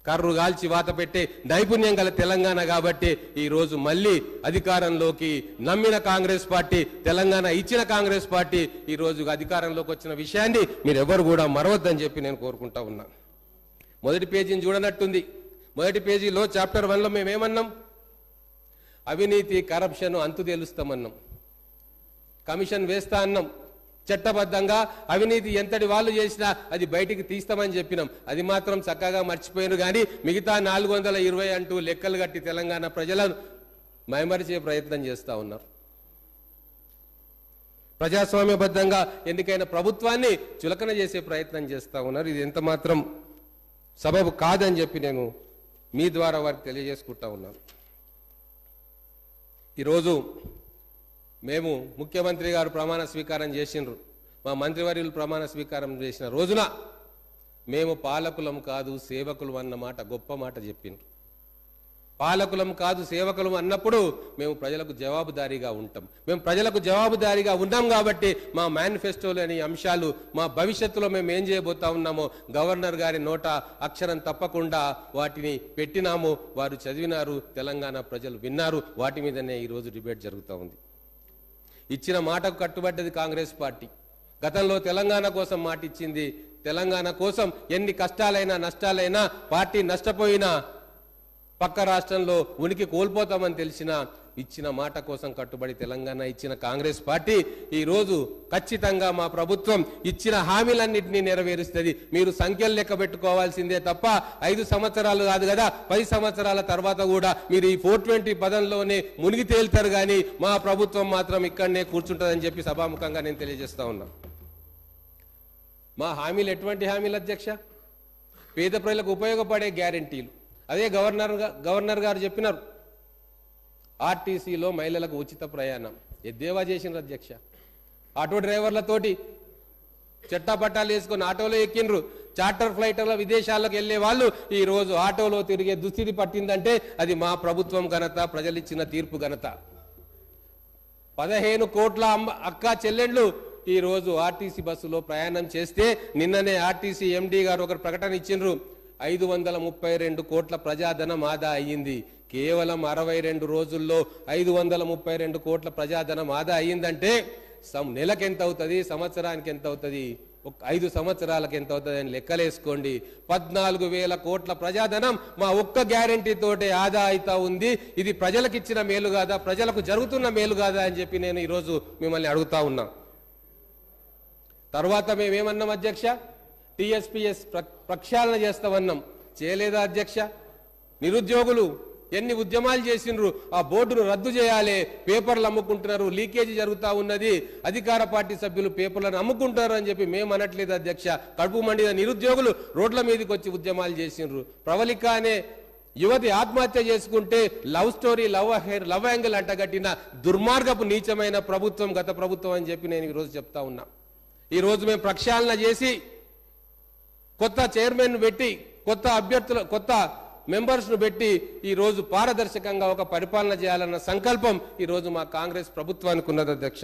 కర్రు గాల్చి వాత పెట్టే నైపుణ్యం గల తెలంగాణ. కాబట్టి ఈ రోజు మళ్ళీ అధికారంలోకి నమ్మిన కాంగ్రెస్ పార్టీ, తెలంగాణ ఇచ్చిన కాంగ్రెస్ పార్టీ ఈ రోజు అధికారంలోకి వచ్చిన విషయాన్ని మీరెవరు కూడా మరవద్దని చెప్పి నేను కోరుకుంటా ఉన్నా. మొదటి పేజీని చూడనట్టుంది. మొదటి పేజీలో చాప్టర్ 1లో మేమేమన్నాం? అవినీతి కరప్షన్ అంతు తేలుస్తామన్నాం, కమిషన్ వేస్తా అన్నాం, చట్టబద్ధంగా అవినీతి ఎంతటి వాళ్ళు చేసినా అది బయటికి తీస్తామని చెప్పినాం. అది మాత్రం చక్కగా మర్చిపోయారు. కానీ మిగతా 420 అంటూ లెక్కలు కట్టి తెలంగాణ ప్రజలను మైమరిచే ప్రయత్నం చేస్తా ఉన్నారు. ప్రజాస్వామ్యబద్ధంగా ఎన్నికైన ప్రభుత్వాన్ని చులకన చేసే ప్రయత్నం చేస్తా ఉన్నారు. ఇది ఎంత మాత్రం సబబు కాదని చెప్పి నేను మీ ద్వారా వారికి తెలియజేసుకుంటా ఉన్నాను. ఈరోజు మేము ముఖ్యమంత్రి గారు ప్రమాణ స్వీకారం చేసిండ్రు, మా మంత్రివర్యులు ప్రమాణ స్వీకారం చేసిన రోజున మేము పాలకులం కాదు సేవకులం అన్న మాట గొప్ప మాట చెప్పిండ్రు. పాలకులం కాదు సేవకులం అన్నప్పుడు మేము ప్రజలకు జవాబుదారీగా ఉంటాం. మేము ప్రజలకు జవాబుదారీగా ఉన్నాం కాబట్టి మా మేనిఫెస్టోలోని అంశాలు, మా భవిష్యత్తులో మేము ఏం చేయబోతా ఉన్నామో గవర్నర్ గారి నోట అక్షరం తప్పకుండా వాటిని పెట్టినాము. వారు చదివినారు, తెలంగాణ ప్రజలు విన్నారు. వాటి మీదనే ఈరోజు డిబేట్ జరుగుతూ ఉంది. ఇచ్చిన మాటకు కట్టుబడ్డది కాంగ్రెస్ పార్టీ. గతంలో తెలంగాణ కోసం మాట ఇచ్చింది. తెలంగాణ కోసం ఎన్ని కష్టాలైనా నష్టాలైనా, పార్టీ నష్టపోయినా, పక్క రాష్ట్రంలో ఉనికి కోల్పోతామని తెలిసినా ఇచ్చిన మాట కోసం కట్టుబడి తెలంగాణ ఇచ్చిన కాంగ్రెస్ పార్టీ ఈరోజు ఖచ్చితంగా మా ప్రభుత్వం ఇచ్చిన హామీలన్నింటినీ నెరవేరుస్తుంది. మీరు సంఖ్యలు లెక్క పెట్టుకోవాల్సిందే తప్ప 5 సంవత్సరాలు కాదు కదా, 10 సంవత్సరాల తర్వాత కూడా మీరు ఈ 420 పదంలోనే మునిగి తేలుతారు. కానీ మా ప్రభుత్వం మాత్రం ఇక్కడనే కూర్చుంటుందని చెప్పి సభాముఖంగా నేను తెలియజేస్తా ఉన్నా. మా హామీలు ఎటువంటి హామీలు అధ్యక్ష? పేద ప్రజలకు ఉపయోగపడే గ్యారెంటీలు. అదే గవర్నర్ గారు చెప్పినారు, ఆర్టీసీలో మహిళలకు ఉచిత ప్రయాణం ఎద్దేవా చేసినారు అధ్యక్ష. ఆటో డ్రైవర్లతోటి చట్టాపట్టాలు వేసుకొని ఆటోలో ఎక్కిండ్రు. చార్టర్ ఫ్లైట్ల విదేశాలకు వెళ్లే వాళ్ళు ఈ రోజు ఆటోలో తిరిగే దుస్థితి పట్టిందంటే అది మా ప్రభుత్వం ఘనత, ప్రజలిచ్చిన తీర్పు ఘనత. 15 కోట్ల అక్క చెల్లెండ్లు ఈ రోజు ఆర్టీసీ బస్సులో ప్రయాణం చేస్తే నిన్ననే ఆర్టీసీ ఎండీ గారు ఒక ప్రకటన ఇచ్చిండ్రు. 532 కోట్ల ప్రజాధనం ఆదా అయ్యింది. కేవలం 62 రోజుల్లో 532 కోట్ల ప్రజాధనం ఆదా అయ్యిందంటే నెలకు ఎంత అవుతుంది, సంవత్సరానికి ఎంత అవుతుంది, 5 సంవత్సరాలకు ఎంత అవుతుంది అని లెక్కలేసుకోండి. 14,000 కోట్ల ప్రజాధనం మా ఒక్క గ్యారెంటీ తోటే ఆదా అవుతా ఉంది. ఇది ప్రజలకు ఇచ్చిన మేలు కాదా, ప్రజలకు జరుగుతున్న మేలు కాదా అని చెప్పి నేను ఈరోజు మిమ్మల్ని అడుగుతా ఉన్నా. తర్వాత మేమేమన్నాం అధ్యక్ష? టీఎస్పీఎస్ ప్రక్షాళన చేస్తామన్నాం. చేయలేదా అధ్యక్ష? నిరుద్యోగులు ఎన్ని ఉద్యమాలు చేసిండ్రు. ఆ బోర్డును రద్దు చేయాలి, పేపర్లు అమ్ముకుంటున్నారు, లీకేజీ జరుగుతూ ఉన్నది, అధికార పార్టీ సభ్యులు పేపర్లను అమ్ముకుంటారు అని చెప్పి మేము అనట్లేదు అధ్యక్ష. కడుపు మండిన నిరుద్యోగులు రోడ్ల మీదకి వచ్చి ఉద్యమాలు చేసిండ్రు. ప్రవళిక అనే యువతి ఆత్మహత్య చేసుకుంటే లవ్ స్టోరీ, లవ్ యాంగిల్ అంటగట్టిన దుర్మార్గపు నీచమైన ప్రభుత్వం గత ప్రభుత్వం అని చెప్పి నేను ఈరోజు చెప్తా ఉన్నా. ఈరోజు మేము ప్రక్షాళన చేసి కొత్త చైర్మన్ పెట్టి, కొత్త అభ్యర్థుల, కొత్త మెంబర్స్ ను పెట్టి ఈ రోజు పారదర్శకంగా ఒక పరిపాలన చేయాలన్న సంకల్పం ఈ రోజు మా కాంగ్రెస్ ప్రభుత్వానికి ఉన్నది అధ్యక్ష.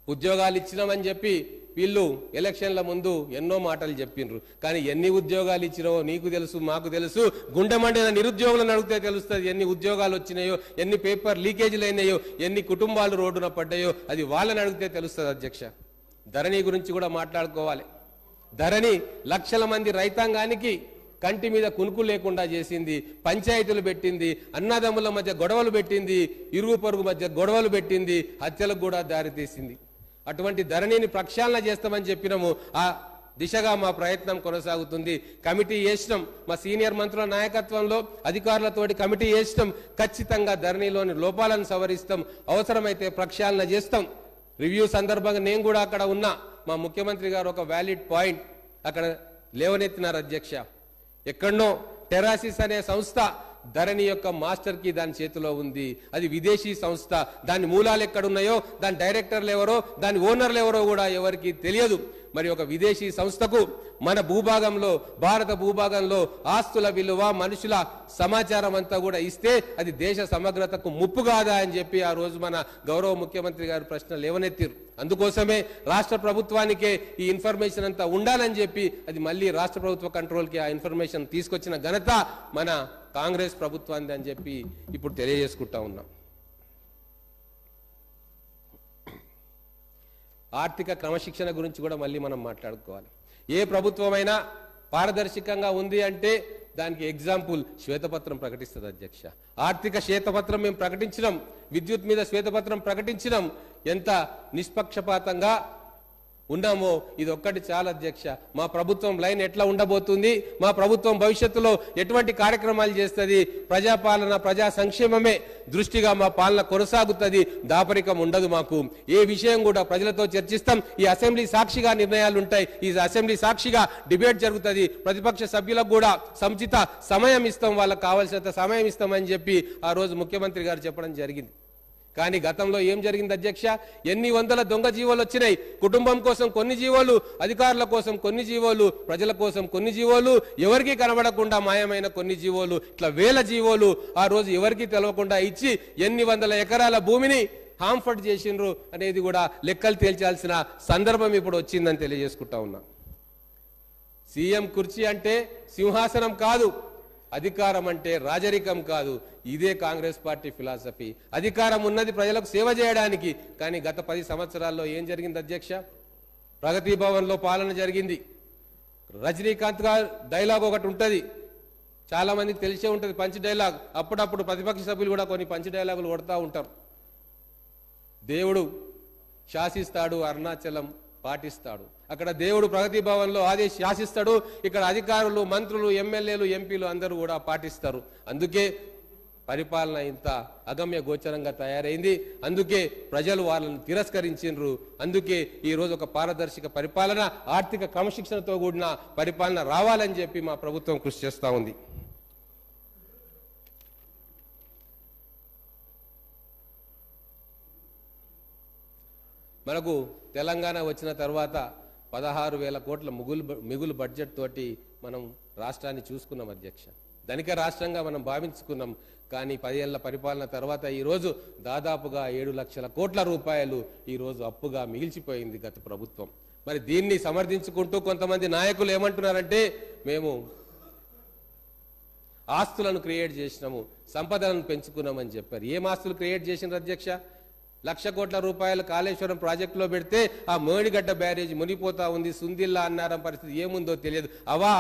ఉద్యోగాలు ఇచ్చినామని చెప్పి వీళ్ళు ఎలక్షన్ల ముందు ఎన్నో మాటలు చెప్పిండ్రు. కానీ ఎన్ని ఉద్యోగాలు ఇచ్చినావో నీకు తెలుసు, మాకు తెలుసు. గుండె మండిన నిరుద్యోగులను అడిగితే తెలుస్తుంది ఎన్ని ఉద్యోగాలు వచ్చినాయో, ఎన్ని పేపర్ లీకేజీలు అయినాయో, ఎన్ని కుటుంబాలు రోడ్డున పడ్డాయో. అది వాళ్ళని అడిగితే తెలుస్తుంది అధ్యక్ష. ధరణి గురించి కూడా మాట్లాడుకోవాలి. ధరణి లక్షల మంది రైతాంగానికి కంటి మీద కునుకు లేకుండా చేసింది, పంచాయతీలు పెట్టింది, అన్నదమ్ముల మధ్య గొడవలు పెట్టింది, ఇరుగు పొరుగు మధ్య గొడవలు పెట్టింది, హత్యలకు కూడా దారితీసింది. అటువంటి ధరణిని ప్రక్షాళన చేస్తామని చెప్పినాము. ఆ దిశగా మా ప్రయత్నం కొనసాగుతుంది. కమిటీ వేసినాం, మా సీనియర్ మంత్రుల నాయకత్వంలో అధికారులతోటి కమిటీ వేసినాం. ఖచ్చితంగా ధరణిలోని లోపాలను సవరిస్తాం, అవసరమైతే ప్రక్షాళన చేస్తాం. రివ్యూ సందర్భంగా నేను కూడా అక్కడ ఉన్నా. మా ముఖ్యమంత్రి గారు ఒక వ్యాలిడ్ పాయింట్ అక్కడ లేవనెత్తినారు అధ్యక్ష. ఎక్కడనో టెరాసిస్ అనే సంస్థ ధరణి యొక్క మాస్టర్ కీ దాని చేతిలో ఉంది. అది విదేశీ సంస్థ. దాని మూలాలు ఎక్కడున్నాయో, దాని డైరెక్టర్లు ఎవరో, దాని ఓనర్లు ఎవరో కూడా ఎవరికి తెలియదు. మరి ఒక విదేశీ సంస్థకు మన భూభాగంలో, భారత భూభాగంలో ఆస్తుల విలువ, మనుషుల సమాచారం అంతా కూడా ఇస్తే అది దేశ సమగ్రతకు ముప్పు కాదా అని చెప్పి ఆ రోజు మన గౌరవ ముఖ్యమంత్రి గారు ప్రశ్న లేవనెత్తిరు. అందుకోసమే రాష్ట్ర ప్రభుత్వానికే ఈ ఇన్ఫర్మేషన్ అంతా ఉండాలని చెప్పి అది మళ్ళీ రాష్ట్ర ప్రభుత్వ కంట్రోల్కి ఆ ఇన్ఫర్మేషన్ తీసుకొచ్చిన ఘనత మన కాంగ్రెస్ ప్రభుత్వాన్ని అని చెప్పి ఇప్పుడు తెలియజేసుకుంటా ఉన్నాం. ఆర్థిక క్రమశిక్షణ గురించి కూడా మళ్ళీ మనం మాట్లాడుకోవాలి. ఏ ప్రభుత్వమైనా పారదర్శకంగా ఉంది అంటే దానికి ఎగ్జాంపుల్ శ్వేతపత్రం ప్రకటిస్తుంది అధ్యక్ష. ఆర్థిక శ్వేతపత్రం మేము ప్రకటించినాం, విద్యుత్ మీద శ్వేతపత్రం ప్రకటించినాం. ఎంత నిష్పక్షపాతంగా ఉన్నామో ఇది ఒక్కటి చాలా అధ్యక్ష. మా ప్రభుత్వం లైన్ ఎట్లా ఉండబోతుంది, మా ప్రభుత్వం భవిష్యత్తులో ఎటువంటి కార్యక్రమాలు చేస్తుంది, ప్రజాపాలన, ప్రజా సంక్షేమమే దృష్టిగా మా పాలన కొనసాగుతుంది. దాపరికం ఉండదు. మాకు ఏ విషయం కూడా ప్రజలతో చర్చిస్తాం. ఈ అసెంబ్లీ సాక్షిగా నిర్ణయాలు ఉంటాయి. ఈ అసెంబ్లీ సాక్షిగా డిబేట్ జరుగుతుంది. ప్రతిపక్ష సభ్యులకు కూడా సముచిత సమయం ఇస్తాం, వాళ్ళకి కావాల్సినంత సమయం ఇస్తామని చెప్పి ఆ రోజు ముఖ్యమంత్రి గారు చెప్పడం జరిగింది. కానీ గతంలో ఏం జరిగింది అధ్యక్ష? ఎన్ని వందల దొంగ జీవోలు వచ్చినాయి. కుటుంబం కోసం కొన్ని జీవోలు, అధికారుల కోసం కొన్ని జీవోలు, ప్రజల కోసం కొన్ని జీవోలు, ఎవరికి కనబడకుండా మాయమైన కొన్ని జీవోలు, ఇట్లా వేల జీవోలు ఆ రోజు ఎవరికి తెలవకుండా ఇచ్చి ఎన్ని వందల ఎకరాల భూమిని హాంఫర్ట్ చేసిండ్రు అనేది కూడా లెక్కలు తేల్చాల్సిన సందర్భం ఇప్పుడు వచ్చిందని తెలియజేసుకుంటా ఉన్నా. సీఎం కుర్చీ అంటే సింహాసనం కాదు, అధికారం అంటే రాజరికం కాదు. ఇదే కాంగ్రెస్ పార్టీ ఫిలాసఫీ. అధికారం ఉన్నది ప్రజలకు సేవ చేయడానికి. కానీ గత 10 సంవత్సరాల్లో ఏం జరిగింది అధ్యక్ష? ప్రగతి భవన్లో పాలన జరిగింది. రజనీకాంత్ గారు డైలాగ్ ఒకటి ఉంటుంది, చాలా మందికి తెలిసే ఉంటుంది, పంచ్ డైలాగ్. అప్పుడప్పుడు ప్రతిపక్ష సభ్యులు కూడా కొన్ని పంచ్ డైలాగులు కొడతా ఉంటారు. దేవుడు శాసిస్తాడు, అరుణాచలం పాటిస్తాడు. అక్కడ దేవుడు ప్రగతి భవన్లో శాసిస్తాడు, ఇక్కడ అధికారులు, మంత్రులు, ఎమ్మెల్యేలు, ఎంపీలు అందరూ కూడా పాటిస్తారు. అందుకే పరిపాలన ఇంత అగమ్య గోచరంగా తయారైంది. అందుకే ప్రజలు వాళ్ళని తిరస్కరించిండ్రు. అందుకే ఈ రోజు ఒక పారదర్శక పరిపాలన, ఆర్థిక క్రమశిక్షణతో కూడిన పరిపాలన రావాలని చెప్పి మా ప్రభుత్వం కృషి చేస్తూ ఉంది. మనకు తెలంగాణ వచ్చిన తర్వాత 16,000 కోట్ల మిగులు బడ్జెట్ తోటి మనం రాష్ట్రాన్ని చూసుకున్నాం అధ్యక్ష. ధనిక రాష్ట్రంగా మనం భావించుకున్నాం. కానీ 10 ఏళ్ల పరిపాలన తర్వాత ఈరోజు దాదాపుగా 7 లక్షల కోట్ల రూపాయలు ఈరోజు అప్పుగా మిగిల్చిపోయింది గత ప్రభుత్వం. మరి దీన్ని సమర్థించుకుంటూ కొంతమంది నాయకులు ఏమంటున్నారంటే మేము ఆస్తులను క్రియేట్ చేసినాము, సంపదలను పెంచుకున్నామని చెప్పారు. ఏం ఆస్తులు క్రియేట్ చేసినారు అధ్యక్ష? 1,00,000 కోట్ల రూపాయలు కాళేశ్వరం ప్రాజెక్టులో పెడితే ఆ మేడిగడ్డ బ్యారేజ్ మునిపోతా ఉంది, సుందిల్లా అన్నారం పరిస్థితి ఏముందో తెలియదు. అవా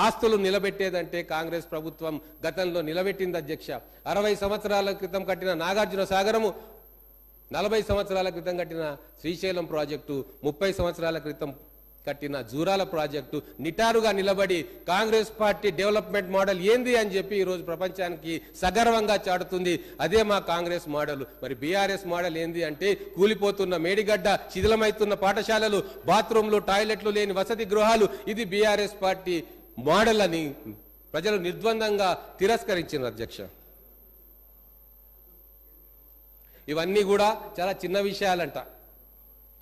ఆస్తులు నిలబెట్టేదంటే కాంగ్రెస్ ప్రభుత్వం గతంలో నిలబెట్టింది అధ్యక్ష. 60 సంవత్సరాల క్రితం కట్టిన నాగార్జున సాగరము, 40 సంవత్సరాల క్రితం కట్టిన శ్రీశైలం ప్రాజెక్టు, 30 సంవత్సరాల క్రితం కట్టిన జూరాల ప్రాజెక్టు నిటారుగా నిలబడి కాంగ్రెస్ పార్టీ డెవలప్మెంట్ మోడల్ ఏంది అని చెప్పి ఈరోజు ప్రపంచానికి సగర్వంగా చాటుతుంది. అదే మా కాంగ్రెస్ మోడల్. మరి బీఆర్ఎస్ మోడల్ ఏంది అంటే కూలిపోతున్న మేడిగడ్డ, శిథిలమవుతున్న పాఠశాలలు, బాత్రూంలు, టాయిలెట్లు లేని వసతి గృహాలు, ఇది బీఆర్ఎస్ పార్టీ మోడల్ అని ప్రజలు నిర్ద్వందంగా తిరస్కరించారు అధ్యక్ష. ఇవన్నీ కూడా చాలా చిన్న విషయాలంట.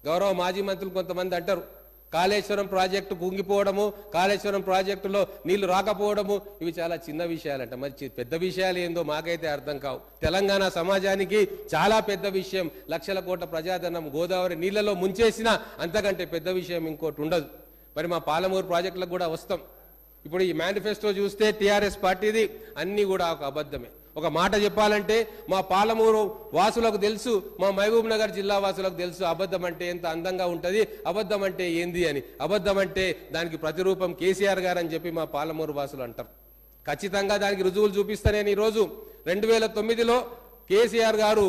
గౌరవ మాజీ మంత్రులు కొంతమంది అంటారు కాళేశ్వరం ప్రాజెక్టు కుంగిపోవడము, కాళేశ్వరం ప్రాజెక్టులో నీళ్లు రాకపోవడము ఇవి చాలా చిన్న విషయాలంట. మరి పెద్ద విషయాలు ఏందో మాకైతే అర్థం కావు. తెలంగాణ సమాజానికి చాలా పెద్ద విషయం. లక్షల కోట్ల ప్రజాధనం గోదావరి నీళ్లలో ముంచేసిన అంతకంటే పెద్ద విషయం ఇంకోటి ఉండదు. మరి మా పాలమూరు ప్రాజెక్టులకు కూడా వస్తాం. ఇప్పుడు ఈ మేనిఫెస్టో చూస్తే టీఆర్ఎస్ పార్టీది అన్ని కూడా ఒక అబద్ధమే. ఒక మాట చెప్పాలంటే మా పాలమూరు వాసులకు తెలుసు, మా మహబూబ్ నగర్ జిల్లా వాసులకు తెలుసు అబద్ధం అంటే ఎంత అందంగా ఉంటుంది, అబద్ధం అంటే ఏంది అని. అబద్ధం అంటే దానికి ప్రతిరూపం కేసీఆర్ గారు అని చెప్పి మా పాలమూరు వాసులు అంటారు. ఖచ్చితంగా దానికి రుజువులు చూపిస్తా. నేను ఈరోజు 2009లో కేసీఆర్ గారు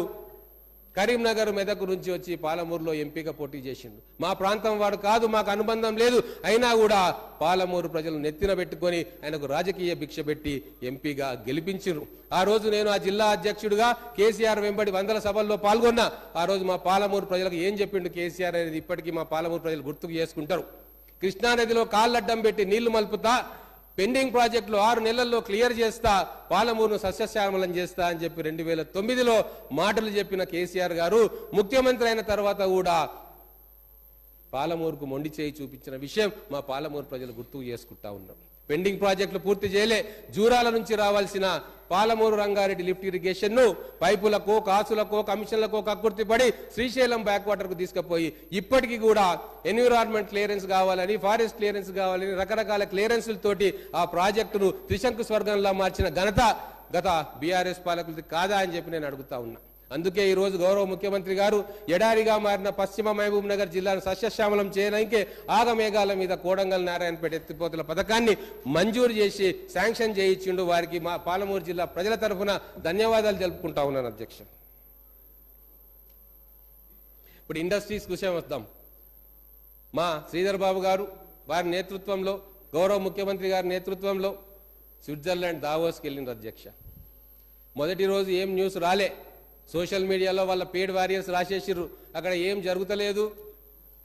కరీంనగర్, మెదక్ నుంచి వచ్చి పాలమూరులో ఎంపీగా పోటీ చేసిండు. మా ప్రాంతం వాడు కాదు, మాకు అనుబంధం లేదు, అయినా కూడా పాలమూరు ప్రజలు నెత్తిన పెట్టుకొని ఆయనకు రాజకీయ భిక్ష పెట్టి ఎంపీగా గెలిపించిండ్రు. ఆ రోజు నేను ఆ జిల్లా అధ్యక్షుడిగా కేసీఆర్ వెంబడి 100 సభల్లో పాల్గొన్నా. ఆ రోజు మా పాలమూరు ప్రజలకు ఏం చెప్పిండు కేసీఆర్ అనేది ఇప్పటికీ మా పాలమూరు ప్రజలు గుర్తుకు చేసుకుంటారు. కృష్ణానదిలో కాళ్ళడ్డం పెట్టి నీళ్లు మలుపుతా పెండింగ్ ప్రాజెక్టులు 6 నెలల్లో క్లియర్ చేస్తా, పాలమూరును సస్యశ్యామలం చేస్తా అని చెప్పి 2009లో మాటలు చెప్పిన కేసీఆర్ గారు ముఖ్యమంత్రి అయిన తర్వాత కూడా పాలమూరుకు మొండి చేయి చూపించిన విషయం మా పాలమూరు ప్రజలు గుర్తుకు చేసుకుంటా ఉన్నారు. పెండింగ్ ప్రాజెక్టులు పూర్తి చేయలే. జూరాల నుంచి రావాల్సిన పాలమూరు రంగారెడ్డి లిఫ్ట్ ఇరిగేషన్ ను పైపులకో, కాసులకో, కమిషన్లకో కక్కుర్తిపడి శ్రీశైలం బ్యాక్ వాటర్ కు తీసుకుపోయి ఇప్పటికీ కూడా ఎన్విరాన్మెంట్ క్లియరెన్స్ కావాలని, ఫారెస్ట్ క్లియరెన్స్ కావాలని రకరకాల క్లియరెన్స్లతోటి ఆ ప్రాజెక్టును త్రిశంకు స్వర్గంలా మార్చిన ఘనత గత బీఆర్ఎస్ పాలకులది కాదా అని చెప్పి నేను అడుగుతా ఉన్నా. అందుకే ఈ రోజు గౌరవ ముఖ్యమంత్రి గారు ఎడారిగా మారిన పశ్చిమ మహబూబ్ నగర్ జిల్లాను సస్యశ్యామలం చేయడానికి ఆగమేఘాల మీద కోడంగల్ నారాయణపేట ఎత్తిపోతల పథకాన్ని మంజూరు చేసి శాంక్షన్ చేయించిండు. వారికి మా పాలమూరు జిల్లా ప్రజల తరఫున ధన్యవాదాలు తెలుపుకుంటా ఉన్నాను అధ్యక్ష. ఇప్పుడు ఇండస్ట్రీస్ విషయం వద్దాం. మా శ్రీధర్ బాబు గారు వారి నేతృత్వంలో, గౌరవ ముఖ్యమంత్రి గారి నేతృత్వంలో స్విట్జర్లాండ్ దావోస్కి వెళ్ళిండ్రు అధ్యక్ష. మొదటి రోజు ఏం న్యూస్ రాలే. సోషల్ మీడియాలో వాళ్ళ పేడ్ వారియర్స్ రాసేసిర్రు, అక్కడ ఏం జరుగుతలేదు.